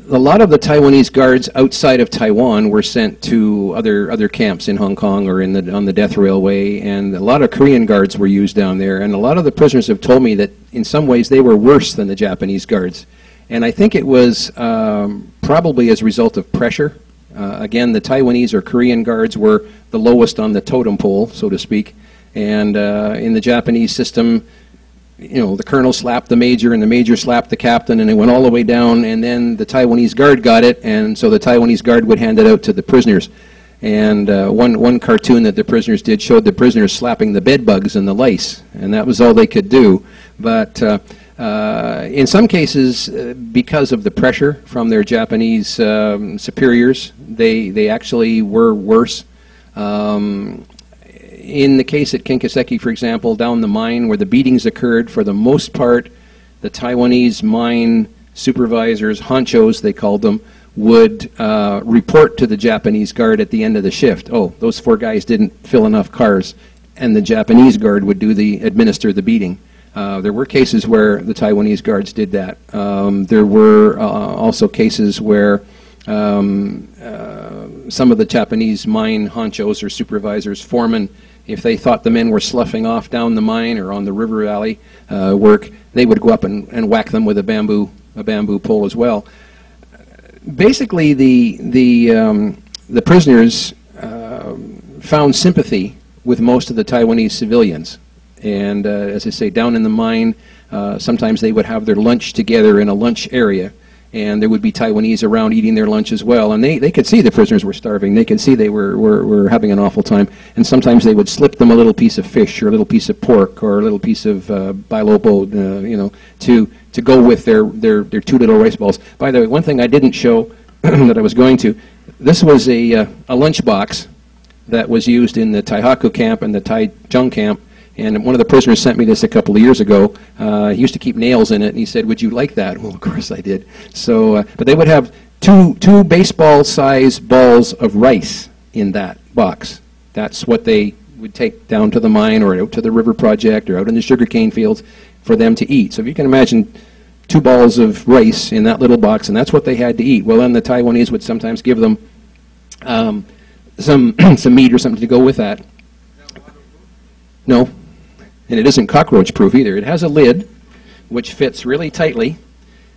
A lot of the Taiwanese guards outside of Taiwan were sent to other camps in Hong Kong or on the death railway, and a lot of Korean guards were used down there, and a lot of the prisoners have told me that in some ways they were worse than the Japanese guards. And I think it was probably as a result of pressure. Again, the Taiwanese or Korean guards were the lowest on the totem pole, so to speak, and in the Japanese system, you know, the colonel slapped the major and the major slapped the captain, and it went all the way down, and then the Taiwanese guard got it, and so the Taiwanese guard would hand it out to the prisoners. And one cartoon that the prisoners did showed the prisoners slapping the bed bugs and the lice, and that was all they could do. But in some cases, because of the pressure from their Japanese superiors, they actually were worse. In the case at Kinkaseki, for example, down the mine where the beatings occurred, for the most part, the Taiwanese mine supervisors, honchos they called them, would report to the Japanese guard at the end of the shift, oh, those 4 guys didn't fill enough cars, and the Japanese guard would administer the beating. There were cases where the Taiwanese guards did that. There were also cases where some of the Japanese mine honchos or supervisors, foremen, if they thought the men were sloughing off down the mine or on the river valley work, they would go up and whack them with a bamboo pole as well. Basically, the prisoners found sympathy with most of the Taiwanese civilians. And as I say, down in the mine, sometimes they would have their lunch together in a lunch area, and there would be Taiwanese around eating their lunch as well. And they could see the prisoners were starving. They could see they were having an awful time. And sometimes they would slip them a little piece of fish or a little piece of pork or a little piece of bilopo, you know, to go with their 2 little rice balls. By the way, one thing I didn't show that I was going to, this was a lunch box that was used in the Taihaku camp and the Taichung camp. And one of the prisoners sent me this a couple of years ago. He used to keep nails in it, and he said, "Would you like that?" Well, of course I did. So, but they would have two baseball-size balls of rice in that box. That's what they would take down to the mine or out to the river project or out in the sugarcane fields for them to eat. So if you can imagine 2 balls of rice in that little box, and that's what they had to eat. Well, then the Taiwanese would sometimes give them some meat or something to go with that. No. And it isn't cockroach-proof either. It has a lid which fits really tightly,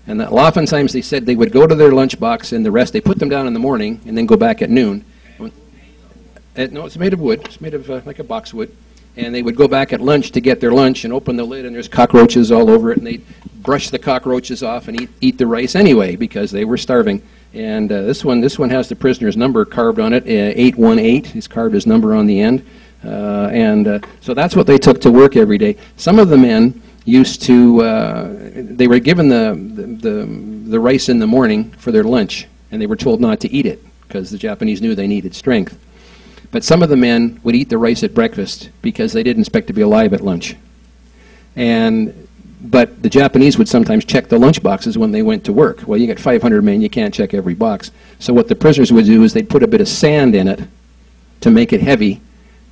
and that oftentimes they said they would go to their lunch box and the rest, they put them down in the morning and then go back at noon. No, it's made of wood. It's made of like a boxwood. And they would go back at lunch to get their lunch and open the lid, and there's cockroaches all over it, and they'd brush the cockroaches off and eat the rice anyway because they were starving. And this one has the prisoner's number carved on it, 818. He's carved his number on the end. So that's what they took to work every day. Some of the men used to, they were given the rice in the morning for their lunch, and they were told not to eat it because the Japanese knew they needed strength. But some of the men would eat the rice at breakfast because they didn't expect to be alive at lunch. But the Japanese would sometimes check the lunch boxes when they went to work. Well, you get 500 men, you can't check every box. So what the prisoners would do is they'd put a bit of sand in it to make it heavy,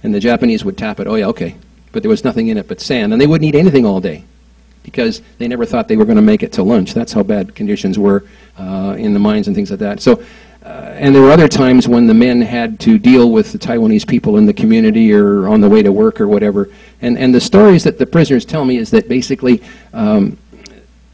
and the Japanese would tap it, oh yeah, okay. But there was nothing in it but sand, and they wouldn't eat anything all day because they never thought they were going to make it to lunch. That's how bad conditions were in the mines and things like that. So, and there were other times when the men had to deal with the Taiwanese people in the community or on the way to work or whatever. And the stories that the prisoners tell me is that basically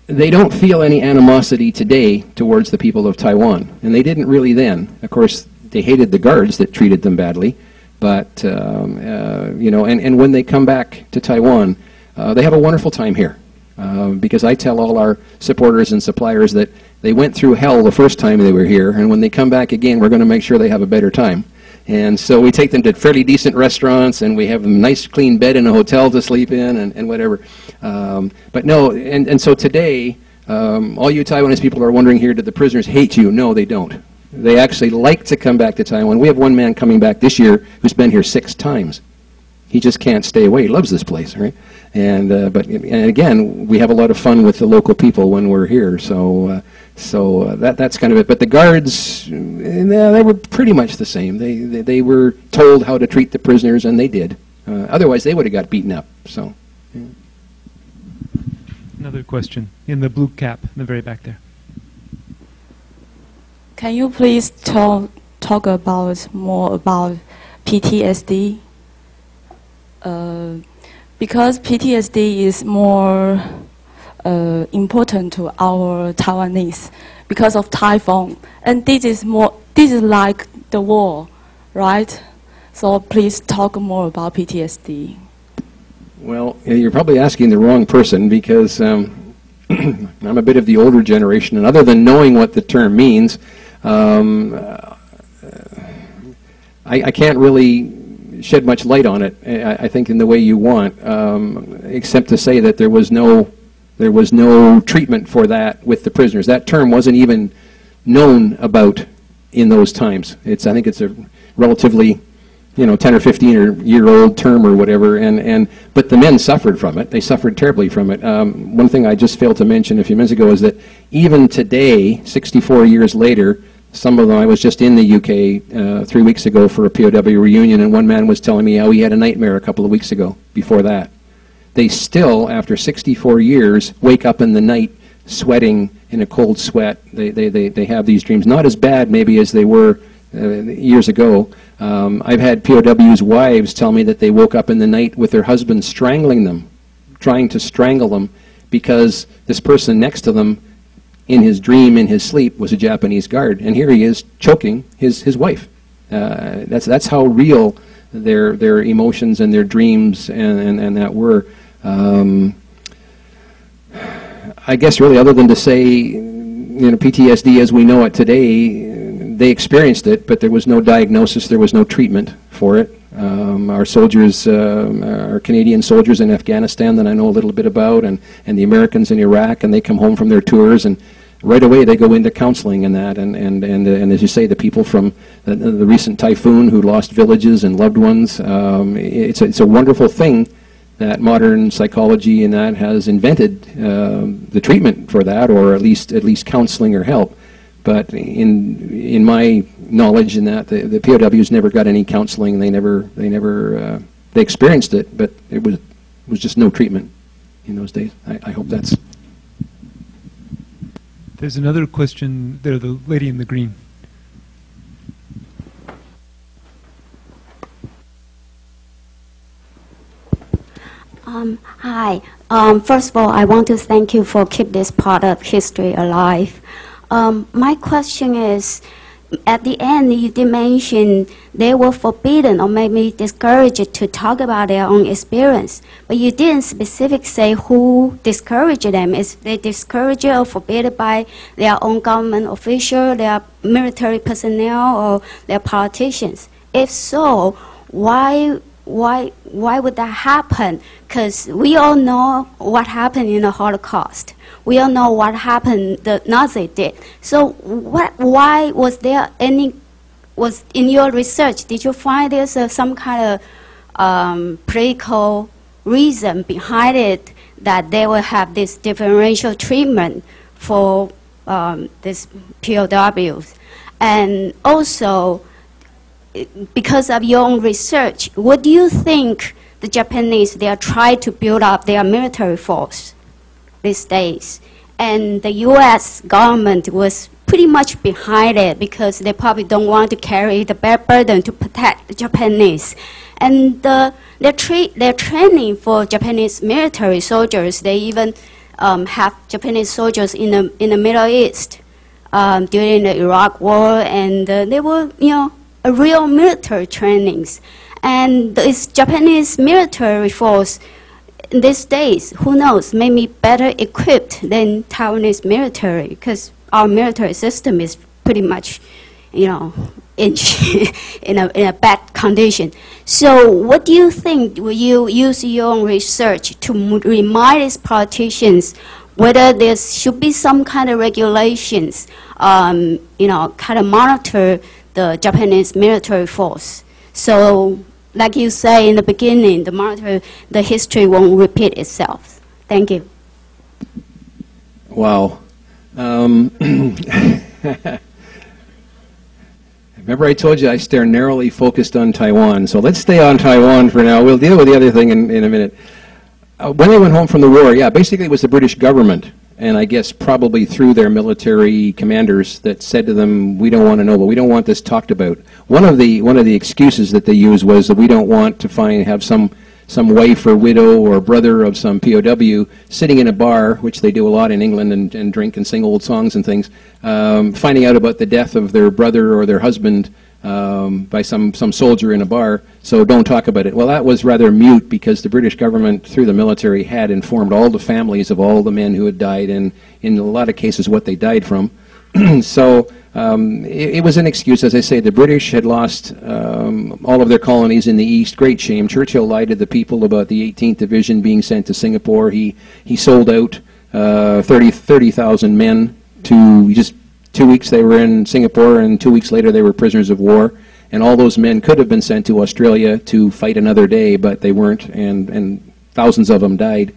they don't feel any animosity today towards the people of Taiwan. And they didn't really then. Of course, they hated the guards that treated them badly. But, you know, and when they come back to Taiwan, they have a wonderful time here. Because I tell all our supporters and suppliers that they went through hell the first time they were here, and when they come back again, we're going to make sure they have a better time. And so we take them to fairly decent restaurants, and we have a nice clean bed in a hotel to sleep in, and whatever. But no, and so today, all you Taiwanese people are wondering here, did the prisoners hate you? No, they don't. They actually like to come back to Taiwan. We have one man coming back this year who's been here 6 times. He just can't stay away. He loves this place, right? And again, we have a lot of fun with the local people when we're here. So that's kind of it. But the guards, they were pretty much the same. They were told how to treat the prisoners, and they did. Otherwise, they would have got beaten up. So. Yeah. Another question in the blue cap in the very back there. Can you please talk more about PTSD? Because PTSD is more important to our Taiwanese because of typhoon, and this is like the war, right? So please talk more about PTSD. Well, you're probably asking the wrong person, because I'm a bit of the older generation, and other than knowing what the term means, I can't really shed much light on it, I think, in the way you want, except to say that there was no treatment for that with the prisoners. That term wasn't even known about in those times. I think it's a relatively, 10 or 15-year-old term or whatever, but the men suffered from it. They suffered terribly from it. One thing I just failed to mention a few minutes ago is that even today, 64 years later, some of them, I was just in the UK 3 weeks ago for a POW reunion, and one man was telling me how he had a nightmare a couple of weeks ago before that. They still, after 64 years, wake up in the night sweating in a cold sweat. They have these dreams. Not as bad maybe as they were years ago. I've had POWs' wives tell me that they woke up in the night with their husbands strangling them, trying to strangle them, because this person next to them in his dream, in his sleep, was a Japanese guard, and here he is choking his wife. That's how real their emotions and their dreams and that were. I guess really, other than to say, PTSD as we know it today, they experienced it, but there was no diagnosis, there was no treatment for it. Our soldiers, our Canadian soldiers in Afghanistan that I know a little bit about, and the Americans in Iraq, and they come home from their tours, and right away they go into counseling and that, and as you say, the people from the recent typhoon who lost villages and loved ones, it's a wonderful thing that modern psychology and that has invented the treatment for that, or at least counseling or help. But in my knowledge, in that the POWs never got any counseling. They experienced it, but it was just no treatment in those days. I hope that's. There's another question there, the lady in the green. Hi. First of all, I want to thank you for keep this part of history alive. My question is, at the end, you did mention they were forbidden or maybe discouraged to talk about their own experience, but you didn't specifically say who discouraged them. Is they discouraged or forbidden by their own government official, their military personnel, or their politicians? If so, why would that happen? Because we all know what happened in the Holocaust. We all know what happened, the Nazis did. So why was there in your research, did you find there's some kind of political reason behind it that they will have this differential treatment for these POWs? And also, because of your own research, what do you think the Japanese, they are trying to build up their military force these days? And the U.S. government was pretty much behind it because they probably don't want to carry the burden to protect the Japanese. And their training for Japanese military soldiers, they even have Japanese soldiers in the Middle East during the Iraq War, and they were, a real military trainings. And this Japanese military force in these days, who knows, maybe better equipped than Taiwanese military, because our military system is pretty much, in a bad condition. So what do you think? Will you use your own research to remind these politicians whether there should be some kind of regulations, kind of monitor the Japanese military force? So like you say in the beginning, the history won't repeat itself. Thank you. Wow. Remember I told you I stare narrowly focused on Taiwan, so let's stay on Taiwan for now. We'll deal with the other thing in a minute. When they went home from the war, yeah, basically it was the British government, and I guess probably through their military commanders, that said to them, we don't want to know, but we don't want this talked about. One of the excuses that they used was that we don't want to have some wife or widow or brother of some POW sitting in a bar, which they do a lot in England, and drink and sing old songs and things, finding out about the death of their brother or their husband by some soldier in a bar, so don't talk about it. Well, that was rather mute, because the British government, through the military, had informed all the families of all the men who had died, and in a lot of cases what they died from. So it was an excuse. As I say, the British had lost all of their colonies in the East. Great shame. Churchill lied to the people about the 18th Division being sent to Singapore. He sold out 30,000 men to just 2 weeks they were in Singapore, and 2 weeks later they were prisoners of war. And all those men could have been sent to Australia to fight another day, but they weren't, and thousands of them died.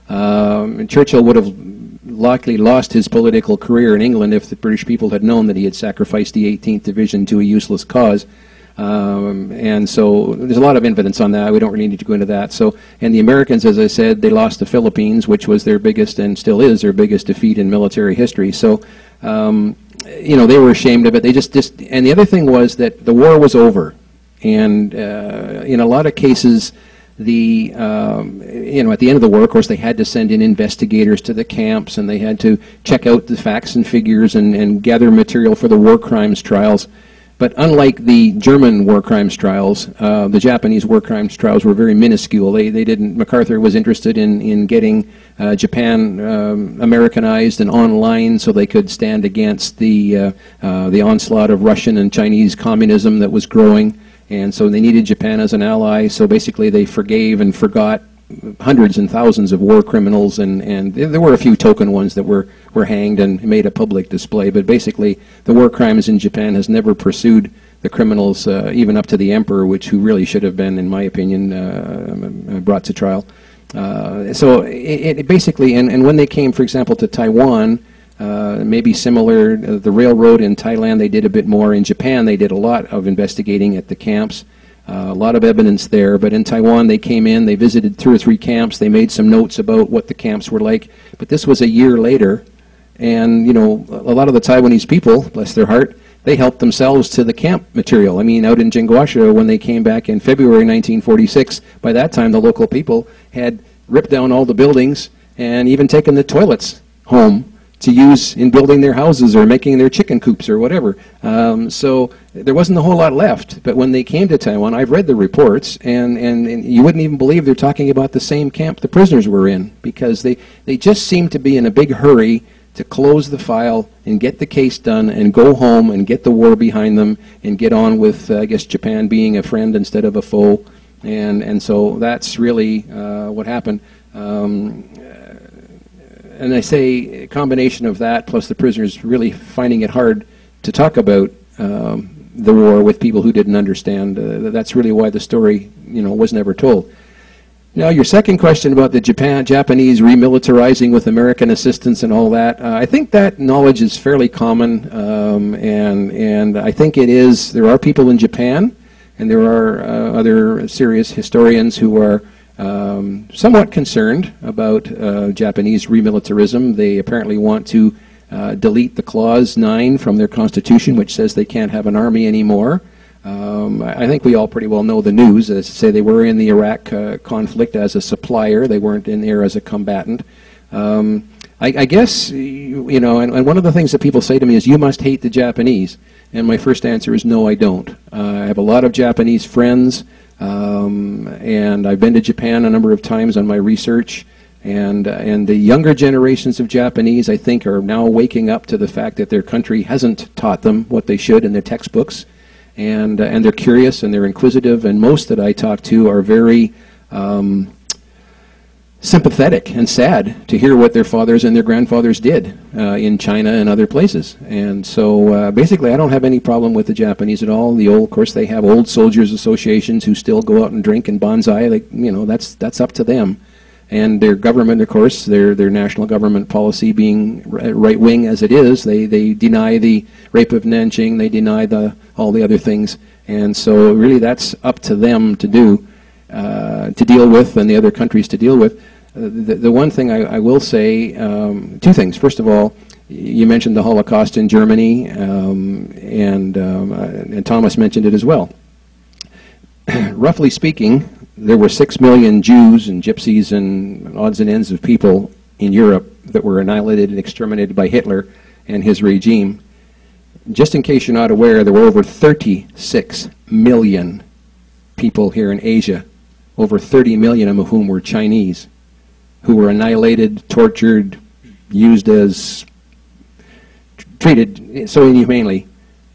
And Churchill would have likely lost his political career in England if the British people had known that he had sacrificed the 18th Division to a useless cause. And so there's a lot of evidence on that. We don't really need to go into that. So, and the Americans, as I said, they lost the Philippines, which was their biggest, and still is their biggest, defeat in military history. So, you know, they were ashamed of it. They just and the other thing was that the war was over, and in a lot of cases, you know, at the end of the war, of course, they had to send in investigators to the camps, and they had to check out the facts and figures and gather material for the war crimes trials. But unlike the German war crimes trials, the Japanese war crimes trials were very minuscule. They didn't. MacArthur was interested in getting Japan Americanized and online, so they could stand against the onslaught of Russian and Chinese communism that was growing. And so they needed Japan as an ally, so basically they forgave and forgot hundreds and thousands of war criminals, and there were a few token ones that were hanged and made a public display, but basically the war crimes in Japan has never pursued the criminals, even up to the emperor, who really should have been, in my opinion, brought to trial. So it basically, and when they came, for example, to Taiwan, maybe similar, the railroad in Thailand, they did a bit more. In Japan, they did a lot of investigating at the camps. A lot of evidence there, but in Taiwan they came in, they visited 2 or 3 camps, they made some notes about what the camps were like, but this was a year later, and you know, a lot of the Taiwanese people, bless their heart, they helped themselves to the camp material. I mean, out in Jinguasha, when they came back in February 1946, by that time the local people had ripped down all the buildings and even taken the toilets home to use in building their houses or making their chicken coops or whatever. So there wasn't a whole lot left. But when they came to Taiwan, I've read the reports, and you wouldn't even believe they're talking about the same camp the prisoners were in, because they just seemed to be in a big hurry to close the file and get the case done and go home and get the war behind them and get on with, I guess, Japan being a friend instead of a foe. And so that's really what happened. And I say a combination of that plus the prisoners really finding it hard to talk about the war with people who didn't understand. That's really why the story, you know, was never told. Now, your second question about the Japanese remilitarizing with American assistance and all that, I think that knowledge is fairly common, and I think it is. There are people in Japan, and there are other serious historians who are somewhat concerned about Japanese remilitarism. They apparently want to delete the Clause 9 from their constitution, which says they can't have an army anymore. I think we all pretty well know the news. As I say, they were in the Iraq conflict as a supplier. They weren't in there as a combatant. I guess, you know, and one of the things that people say to me is, you must hate the Japanese. And my first answer is, no, I don't. I have a lot of Japanese friends. And I've been to Japan a number of times on my research, and the younger generations of Japanese, I think, are now waking up to the fact that their country hasn't taught them what they should in their textbooks, and they're curious and they're inquisitive, and most that I talk to are very sympathetic and sad to hear what their fathers and their grandfathers did in China and other places. And so basically I don't have any problem with the Japanese at all. Of course they have old soldiers associations who still go out and drink and bonsai, like, you know, that's up to them. And their government, of course, their national government policy being right-wing as it is, they deny the rape of Nanjing, they deny all the other things. And so really that's up to them to do, to deal with, and the other countries to deal with. The one thing I will say, two things. First of all, you mentioned the Holocaust in Germany, and Thomas mentioned it as well. Roughly speaking, there were 6 million Jews and Gypsies and odds and ends of people in Europe that were annihilated and exterminated by Hitler and his regime. Just in case you're not aware, there were over 36 million people here in Asia, over 30 million of whom were Chinese, who were annihilated, tortured, used as, treated so inhumanely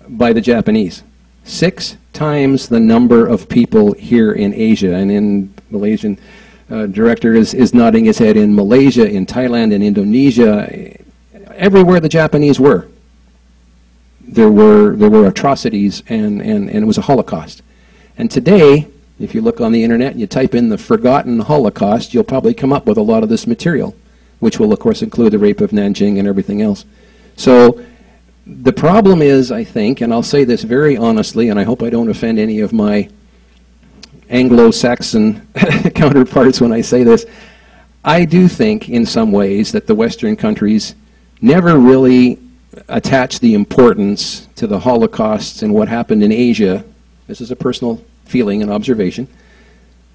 by the Japanese. 6 times the number of people here in Asia, and in Malaysian director is nodding his head, in Malaysia, in Thailand, in Indonesia, everywhere the Japanese were, there were atrocities, and it was a Holocaust. And today, if you look on the internet and you type in the forgotten Holocaust, you'll probably come up with a lot of this material, which will of course include the rape of Nanjing and everything else. So the problem is, I think, and I'll say this very honestly, and I hope I don't offend any of my Anglo-Saxon counterparts when I say this, I do think in some ways that the Western countries never really attach the importance to the Holocausts and what happened in Asia, this is a personal feeling and observation,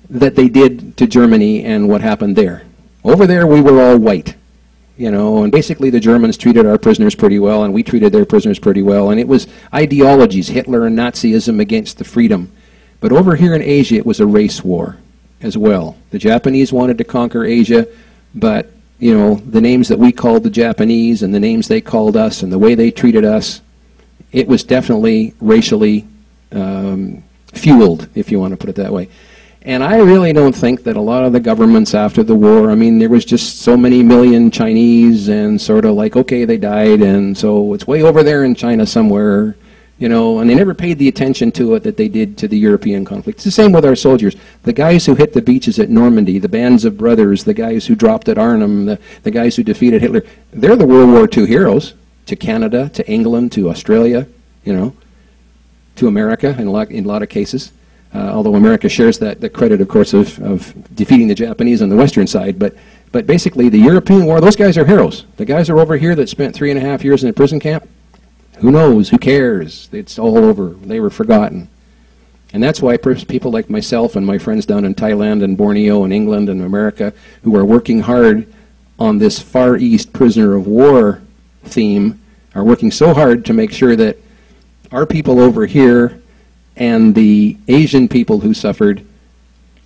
that they did to Germany and what happened there. Over there we were all white. You know, and basically the Germans treated our prisoners pretty well, and we treated their prisoners pretty well, and it was ideologies, Hitler and Nazism against the freedom. But over here in Asia, it was a race war as well. The Japanese wanted to conquer Asia, but, you know, the names that we called the Japanese and the names they called us and the way they treated us, it was definitely racially fueled, if you want to put it that way. And I really don't think that a lot of the governments after the war, I mean, there was just so many million Chinese and sort of like, okay, they died, and so it's way over there in China somewhere, you know, and they never paid the attention to it that they did to the European conflict. It's the same with our soldiers. The guys who hit the beaches at Normandy, the bands of brothers, the guys who dropped at Arnhem, the guys who defeated Hitler, they're the World War II heroes, to Canada, to England, to Australia, you know, to America in a lot of cases. Although America shares the credit, of course, of defeating the Japanese on the western side. But basically, the European war, those guys are heroes. The guys are over here that spent 3.5 years in a prison camp, who knows, who cares? It's all over. They were forgotten. And that's why people like myself and my friends down in Thailand and Borneo and England and America, who are working hard on this Far East prisoner of war theme, are working so hard to make sure that our people over here and the Asian people who suffered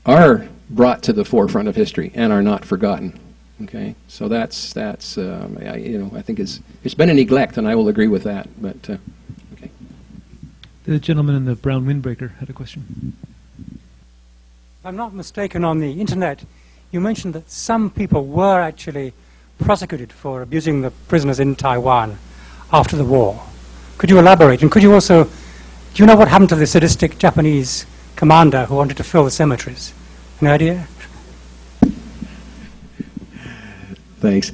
are brought to the forefront of history and are not forgotten. Okay, so that's you know, I think it's been a neglect, and I will agree with that. But okay. The gentleman in the brown windbreaker had a question. If I'm not mistaken, on the internet, you mentioned that some people were actually prosecuted for abusing the prisoners in Taiwan after the war. Could you elaborate? And could you also, do you know what happened to the sadistic Japanese commander who wanted to fill the cemeteries? Any idea? Thanks.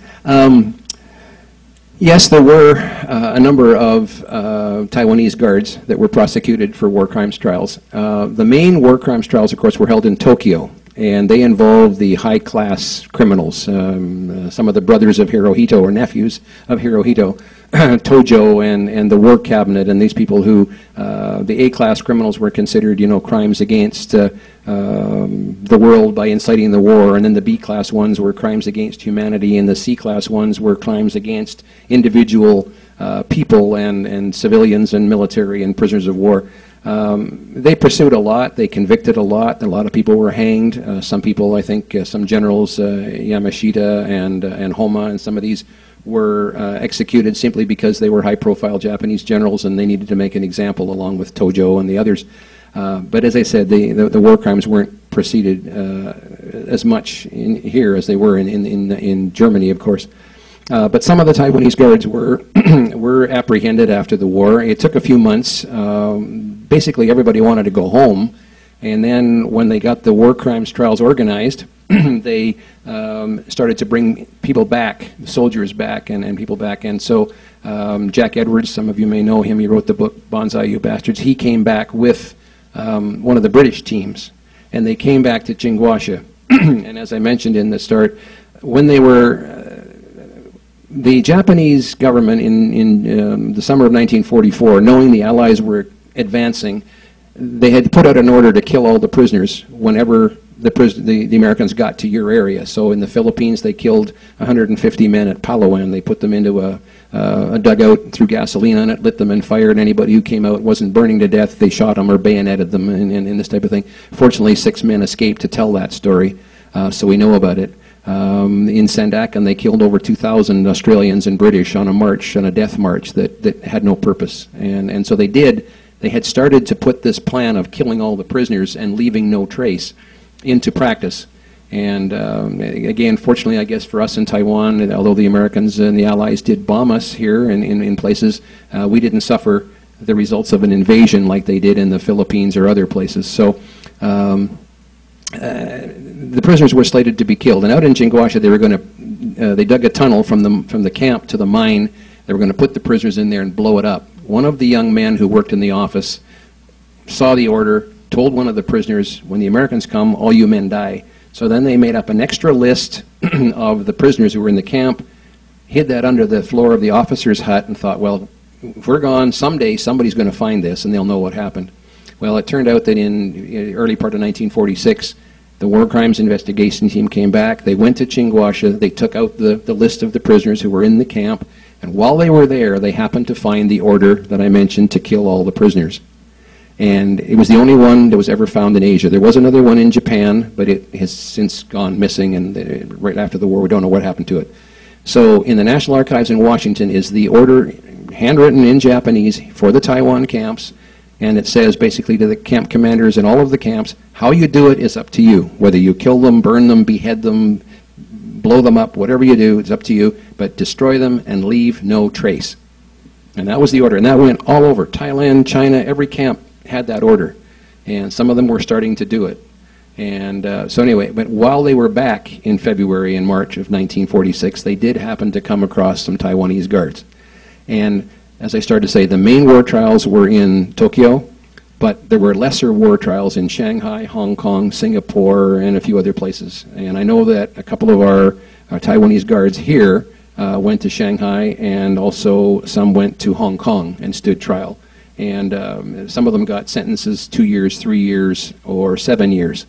Yes, there were a number of Taiwanese guards that were prosecuted for war crimes trials. The main war crimes trials, of course, were held in Tokyo, and they involved the high-class criminals, some of the brothers of Hirohito or nephews of Hirohito, Tojo and the war cabinet, and these people who, the A-class criminals were considered, you know, crimes against the world by inciting the war, and then the B-class ones were crimes against humanity, and the C-class ones were crimes against individual people and civilians and military and prisoners of war. They pursued a lot, they convicted a lot of people were hanged. Some people, I think, some generals, Yamashita and Homa, and some of these were executed simply because they were high-profile Japanese generals and they needed to make an example along with Tojo and the others. But as I said, the war crimes weren't proceeded as much here as they were in Germany, of course. But some of the Taiwanese guards were were apprehended after the war. It took a few months. Basically, everybody wanted to go home, and then when they got the war crimes trials organized, they started to bring people back, soldiers back, and people back. And so Jack Edwards, some of you may know him. He wrote the book "Banzai, You Bastards." He came back with one of the British teams, and they came back to Jingguasha. And as I mentioned in the start, when they were the Japanese government in the summer of 1944, knowing the Allies were advancing, they had put out an order to kill all the prisoners whenever the Americans got to your area. So in the Philippines, they killed 150 men at Palawan. They put them into a dugout, threw gasoline on it, lit them and fired. Anybody who came out wasn't burning to death, they shot them or bayoneted them and this type of thing. Fortunately, 6 men escaped to tell that story, so we know about it. In Sandakan, they killed over 2,000 Australians and British on a march, on a death march that had no purpose. And so they had started to put this plan of killing all the prisoners and leaving no trace into practice. And again, fortunately, I guess for us in Taiwan, although the Americans and the Allies did bomb us here in places, we didn't suffer the results of an invasion like they did in the Philippines or other places. So the prisoners were slated to be killed, and out in Jingguasha, they were going to. They dug a tunnel from the camp to the mine. They were going to put the prisoners in there and blow it up. One of the young men who worked in the office saw the order, told one of the prisoners, "When the Americans come, all you men die." So then they made up an extra list of the prisoners who were in the camp, hid that under the floor of the officer's hut, and thought, well, if we're gone, someday somebody's going to find this, and they'll know what happened. Well, it turned out that in the early part of 1946, the War Crimes Investigation Team came back. They went to Jingguasha. They took out the list of the prisoners who were in the camp. And while they were there, they happened to find the order that I mentioned to kill all the prisoners. And it was the only one that was ever found in Asia. There was another one in Japan, but it has since gone missing. And right after the war, we don't know what happened to it. So in the National Archives in Washington is the order, handwritten in Japanese, for the Taiwan camps. And it says basically to the camp commanders in all of the camps, how you do it is up to you. Whether you kill them, burn them, behead them, blow them up, whatever you do, it's up to you. But destroy them and leave no trace. And that was the order. And that went all over. Thailand, China, every camp had that order. And some of them were starting to do it. And so anyway, but while they were back in February and March of 1946, they did happen to come across some Taiwanese guards. And as I started to say, the main war trials were in Tokyo, but there were lesser war trials in Shanghai, Hong Kong, Singapore, and a few other places. And I know that a couple of our Taiwanese guards here went to Shanghai, and also some went to Hong Kong and stood trial. And some of them got sentences 2 years, 3 years, or 7 years.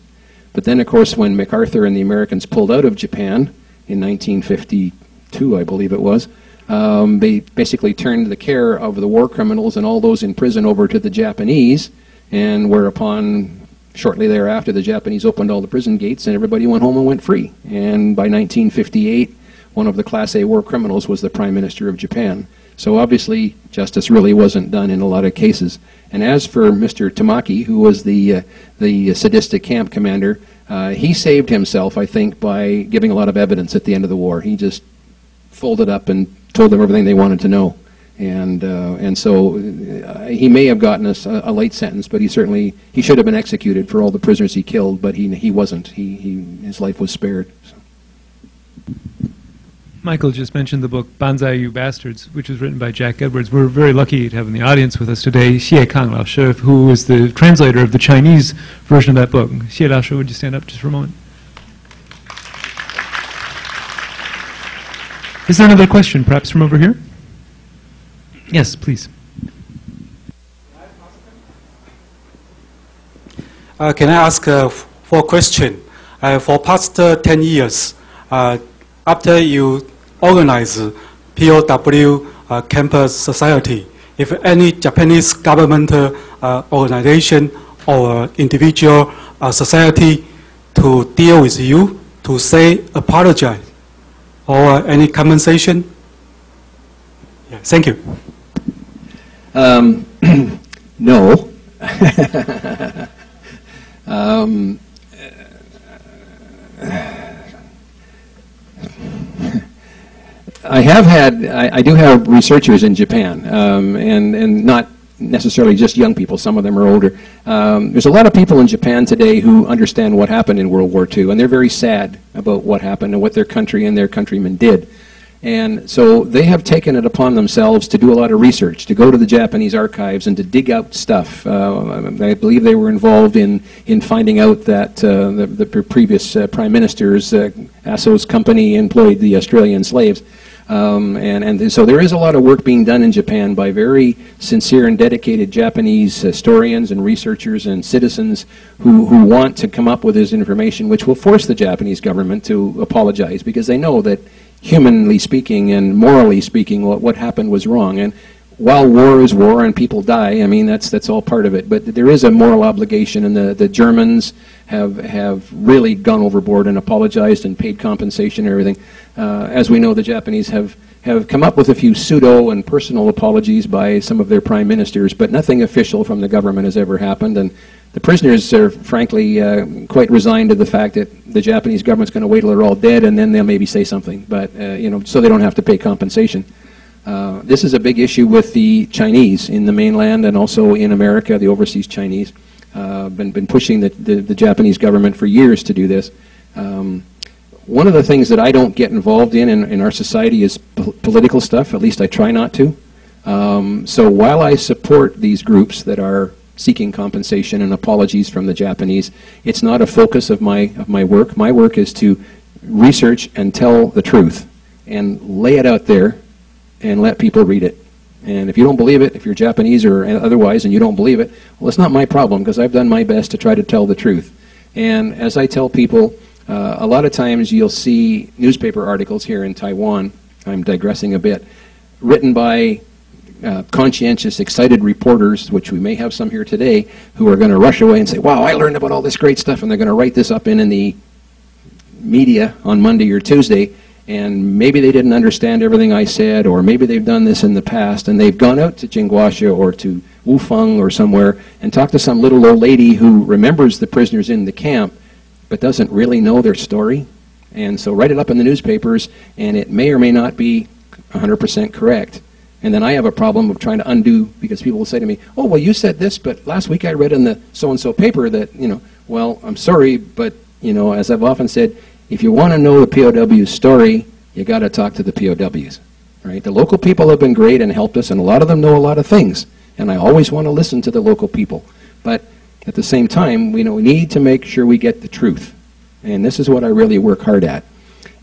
But then, of course, when MacArthur and the Americans pulled out of Japan in 1952, I believe it was, they basically turned the care of the war criminals and all those in prison over to the Japanese, and whereupon shortly thereafter the Japanese opened all the prison gates and everybody went home and went free. And by 1958, one of the Class A war criminals was the Prime Minister of Japan. So obviously justice really wasn't done in a lot of cases. And as for Mr. Tamaki, who was the sadistic camp commander, he saved himself, I think, by giving a lot of evidence at the end of the war. He just folded up and told them everything they wanted to know. And so he may have gotten a late sentence, but he should have been executed for all the prisoners he killed, but he wasn't. His life was spared. So. Michael just mentioned the book Banzai, You Bastards, which was written by Jack Edwards. We're very lucky to have in the audience with us today Xie Kang Lao Shi, who is the translator of the Chinese version of that book. Xie Lao Shi, would you stand up just for a moment? Is there another question, perhaps from over here? Yes, please. Can I ask for a question? For past 10 years, after you organize POW campus society, if any Japanese government organization or individual society to deal with you, to say apologize or any compensation? Yeah, thank you. No. do have researchers in Japan, and not necessarily just young people. Some of them are older. There's a lot of people in Japan today who understand what happened in World War II, and they're very sad about what happened and what their country and their countrymen did. And so they have taken it upon themselves to do a lot of research, to go to the Japanese archives and to dig out stuff. I believe they were involved in finding out that the previous Prime Minister's Asso's company employed the Australian slaves. And so there is a lot of work being done in Japan by very sincere and dedicated Japanese historians and researchers and citizens who want to come up with this information, which will force the Japanese government to apologize, because they know that humanly speaking and morally speaking, what happened was wrong. And while war is war and people die, I mean, that's all part of it. But there is a moral obligation, and the Germans have really gone overboard and apologized and paid compensation and everything. As we know, the Japanese have come up with a few pseudo and personal apologies by some of their prime ministers, but nothing official from the government has ever happened. And the prisoners are, frankly, quite resigned to the fact that the Japanese government's going to wait till they're all dead, and then they'll maybe say something, but you know, so they don't have to pay compensation. This is a big issue with the Chinese in the mainland and also in America, the overseas Chinese. Been pushing the Japanese government for years to do this. One of the things that I don't get involved in our society is political stuff. At least I try not to. So while I support these groups that are seeking compensation and apologies from the Japanese, it's not a focus of my work. My work is to research and tell the truth and lay it out there and let people read it. And if you don't believe it, if you're Japanese or otherwise and you don't believe it, well, it's not my problem, because I've done my best to try to tell the truth. And as I tell people, a lot of times you'll see newspaper articles here in Taiwan, I'm digressing a bit, written by conscientious, excited reporters, which we may have some here today, who are going to rush away and say, wow, I learned about all this great stuff, and they're going to write this up in the media on Monday or Tuesday, and maybe they didn't understand everything I said, or maybe they've done this in the past, and they've gone out to Jingguasha or to Wufeng or somewhere and talked to some little old lady who remembers the prisoners in the camp, but doesn't really know their story. And so write it up in the newspapers, and it may or may not be 100% correct. And then I have a problem of trying to undo, because people will say to me, oh, well, you said this, but last week I read in the so-and-so paper that, you know, well, I'm sorry, but, you know, as I've often said, if you want to know the POW's story, you got to talk to the POWs, right? The local people have been great and helped us, and a lot of them know a lot of things, and I always want to listen to the local people. But at the same time, we need to make sure we get the truth, and this is what I really work hard at.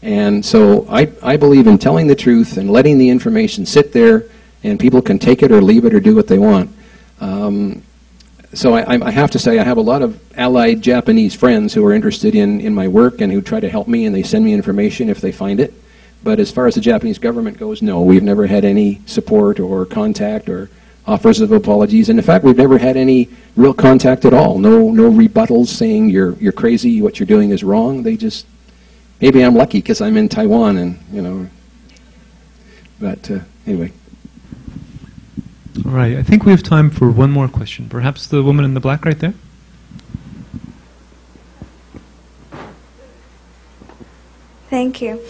And so I believe in telling the truth and letting the information sit there, and people can take it or leave it or do what they want. So I have to say I have a lot of allied Japanese friends who are interested in my work and who try to help me, and they send me information if they find it. But as far as the Japanese government goes, no, we've never had any support or contact or offers of apologies. And in fact, we've never had any real contact at all. No rebuttals saying you're crazy, what you're doing is wrong. They just, maybe I'm lucky because I'm in Taiwan, and, you know, but anyway. All right, I think we have time for one more question. Perhaps the woman in the black right there? Thank you.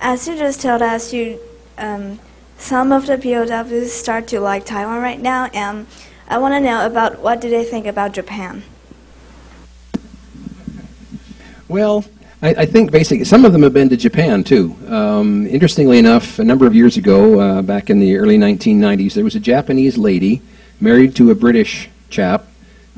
As you just told us, some of the POWs start to like Taiwan right now, and I want to know about what do they think about Japan? Well, I think basically some of them have been to Japan too. Interestingly enough, a number of years ago, back in the early 1990s, there was a Japanese lady married to a British chap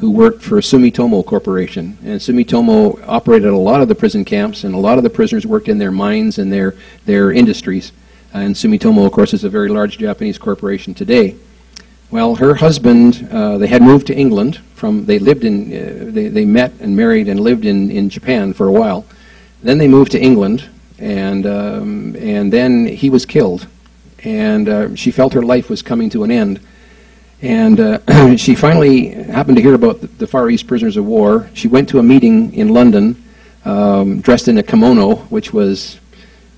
who worked for Sumitomo Corporation. And Sumitomo operated a lot of the prison camps, and a lot of the prisoners worked in their mines and their industries. And Sumitomo, of course, is a very large Japanese corporation today. Well, her husband, they had moved to England from, they lived in, they met and married and lived in Japan for a while. Then they moved to England, and then he was killed, and she felt her life was coming to an end. And she finally happened to hear about the Far East prisoners of war. She went to a meeting in London, dressed in a kimono, which was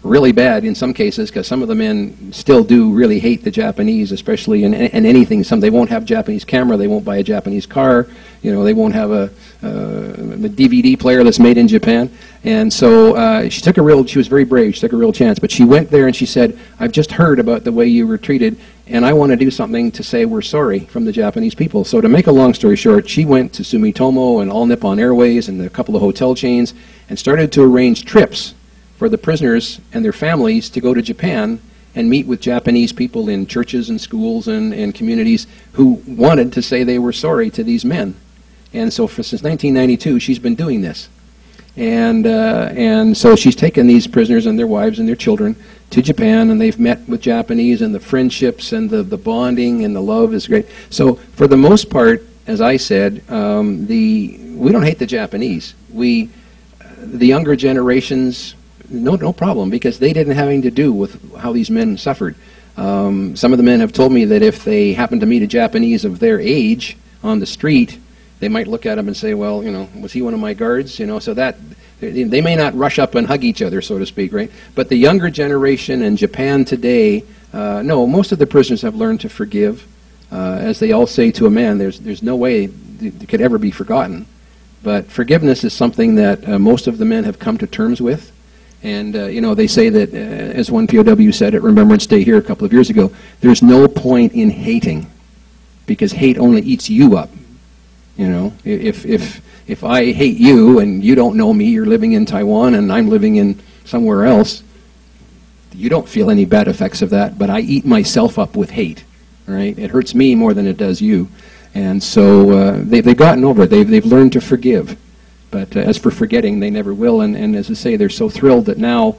really bad in some cases, because some of the men still do really hate the Japanese, especially in anything. They won't have Japanese camera, they won't buy a Japanese car, you know, they won't have a DVD player that's made in Japan. And so she was very brave, she took a real chance, but she went there and she said, I've just heard about the way you were treated, and I want to do something to say we're sorry from the Japanese people. So to make a long story short, she went to Sumitomo and All Nippon Airways and a couple of hotel chains and started to arrange trips for the prisoners and their families to go to Japan and meet with Japanese people in churches and schools and communities who wanted to say they were sorry to these men. And so since 1992, she's been doing this. And so she's taken these prisoners and their wives and their children to Japan, and they've met with Japanese, and the friendships and the bonding and the love is great. So for the most part, as I said, we don't hate the Japanese. The younger generations, no problem, because they didn't have anything to do with how these men suffered. Some of the men have told me that if they happened to meet a Japanese of their age on the street, they might look at him and say, well, you know, was he one of my guards? You know, so that they may not rush up and hug each other, so to speak, right? But the younger generation in Japan today, no, most of the prisoners have learned to forgive. As they all say to a man, there's no way it could ever be forgotten. But forgiveness is something that most of the men have come to terms with. And, you know, they say that, as one POW said at Remembrance Day here a couple of years ago, there's no point in hating, because hate only eats you up. You know, if I hate you and you don't know me, you're living in Taiwan and I'm living in somewhere else, you don't feel any bad effects of that, but I eat myself up with hate, right? It hurts me more than it does you. And so they've gotten over it. They've learned to forgive. But as for forgetting, they never will. And as I say, they're so thrilled that now,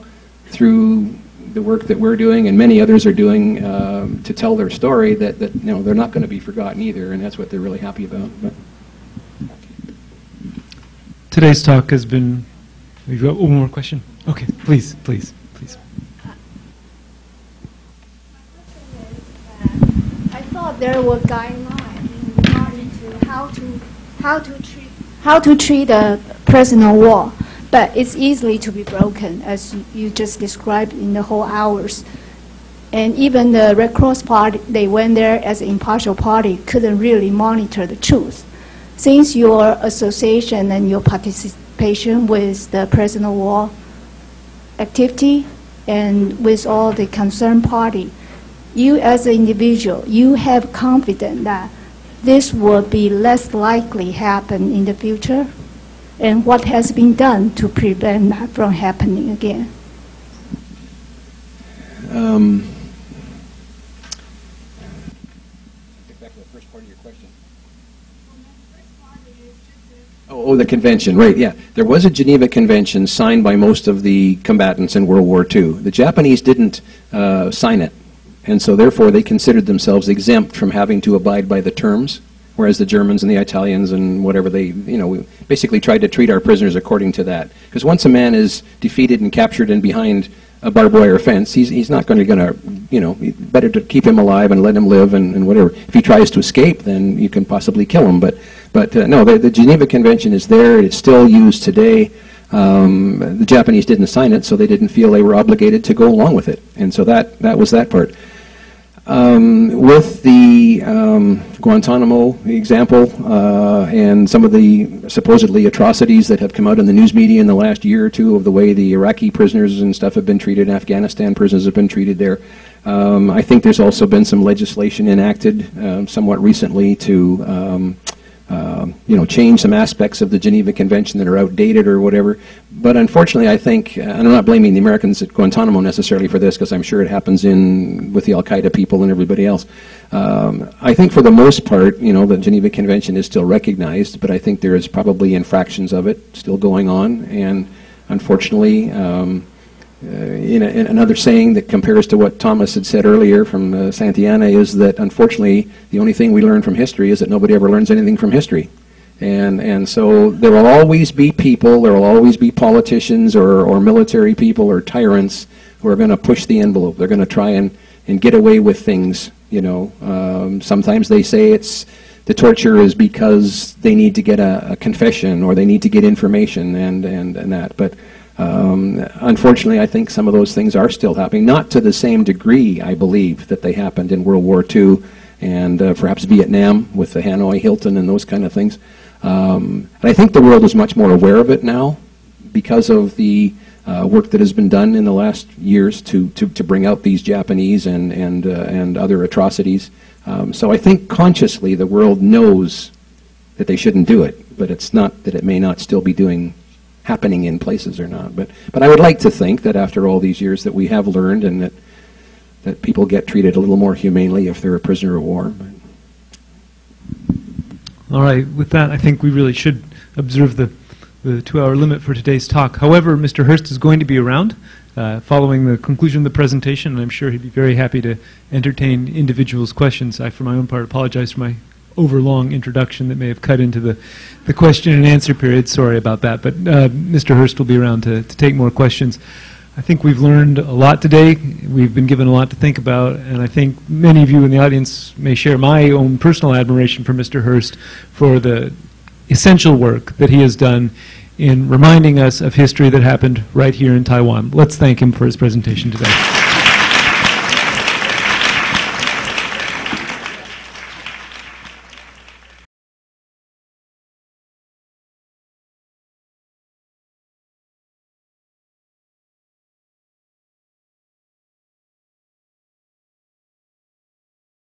through the work that we're doing and many others are doing to tell their story, that you know, they're not going to be forgotten either, and that's what they're really happy about. But today's talk has been... We've got one more question. Okay, please. I thought there were guidelines regarding to how to treat a prisoner of war, but it's easily to be broken, as you just described in the whole hours. And even the Red Cross party, they went there as an impartial party, couldn't really monitor the truth. Since your association and your participation with the prisoner of war activity and with all the concerned party, you as an individual, you have confidence that this will be less likely happen in the future? And what has been done to prevent that from happening again? Get back to the first part of your question. Oh, the convention, right, yeah. There was a Geneva Convention signed by most of the combatants in World War II. The Japanese didn't sign it, and so therefore they considered themselves exempt from having to abide by the terms, whereas the Germans and the Italians and whatever, they, you know, we basically tried to treat our prisoners according to that. Because once a man is defeated and captured and behind a barbed wire fence, he's not going to, you know, better to keep him alive and let him live and whatever. If he tries to escape, then you can possibly kill him. But no, the Geneva Convention is there. It's still used today. The Japanese didn't sign it, so they didn't feel they were obligated to go along with it. And so that was that part. With the Guantanamo example and some of the supposedly atrocities that have come out in the news media in the last year or two of the way the Iraqi prisoners and stuff have been treated, Afghanistan prisoners have been treated there, I think there's also been some legislation enacted somewhat recently to you know, change some aspects of the Geneva Convention that are outdated or whatever. But unfortunately, I think, and I'm not blaming the Americans at Guantanamo necessarily for this, because I'm sure it happens with the Al-Qaeda people and everybody else. I think for the most part, you know, the Geneva Convention is still recognized, but I think there is probably infractions of it still going on. And unfortunately, in another saying that compares to what Thomas had said earlier from Santayana is that, unfortunately, the only thing we learn from history is that nobody ever learns anything from history. And so there will always be people, there will always be politicians or military people or tyrants who are going to push the envelope. They're going to try and get away with things, you know. Sometimes they say the torture is because they need to get a confession or they need to get information and that. But Unfortunately, I think some of those things are still happening, not to the same degree, I believe, that they happened in World War II and perhaps Vietnam with the Hanoi Hilton and those kind of things. And I think the world is much more aware of it now because of the work that has been done in the last years to bring out these Japanese and other atrocities. So I think consciously the world knows that they shouldn't do it, but it's not that it may not still be happening in places or not. But I would like to think that after all these years that we have learned and that people get treated a little more humanely if they're a prisoner of war. All right, with that, I think we really should observe the 2-hour limit for today's talk. However, Mr. Hurst is going to be around following the conclusion of the presentation, and I'm sure he'd be very happy to entertain individuals' questions. I, for my own part, apologize for my overlong introduction that may have cut into the question and answer period. Sorry about that, but Mr. Hurst will be around to take more questions. I think we've learned a lot today. We've been given a lot to think about, and I think many of you in the audience may share my own personal admiration for Mr. Hurst for the essential work that he has done in reminding us of history that happened right here in Taiwan. Let's thank him for his presentation today.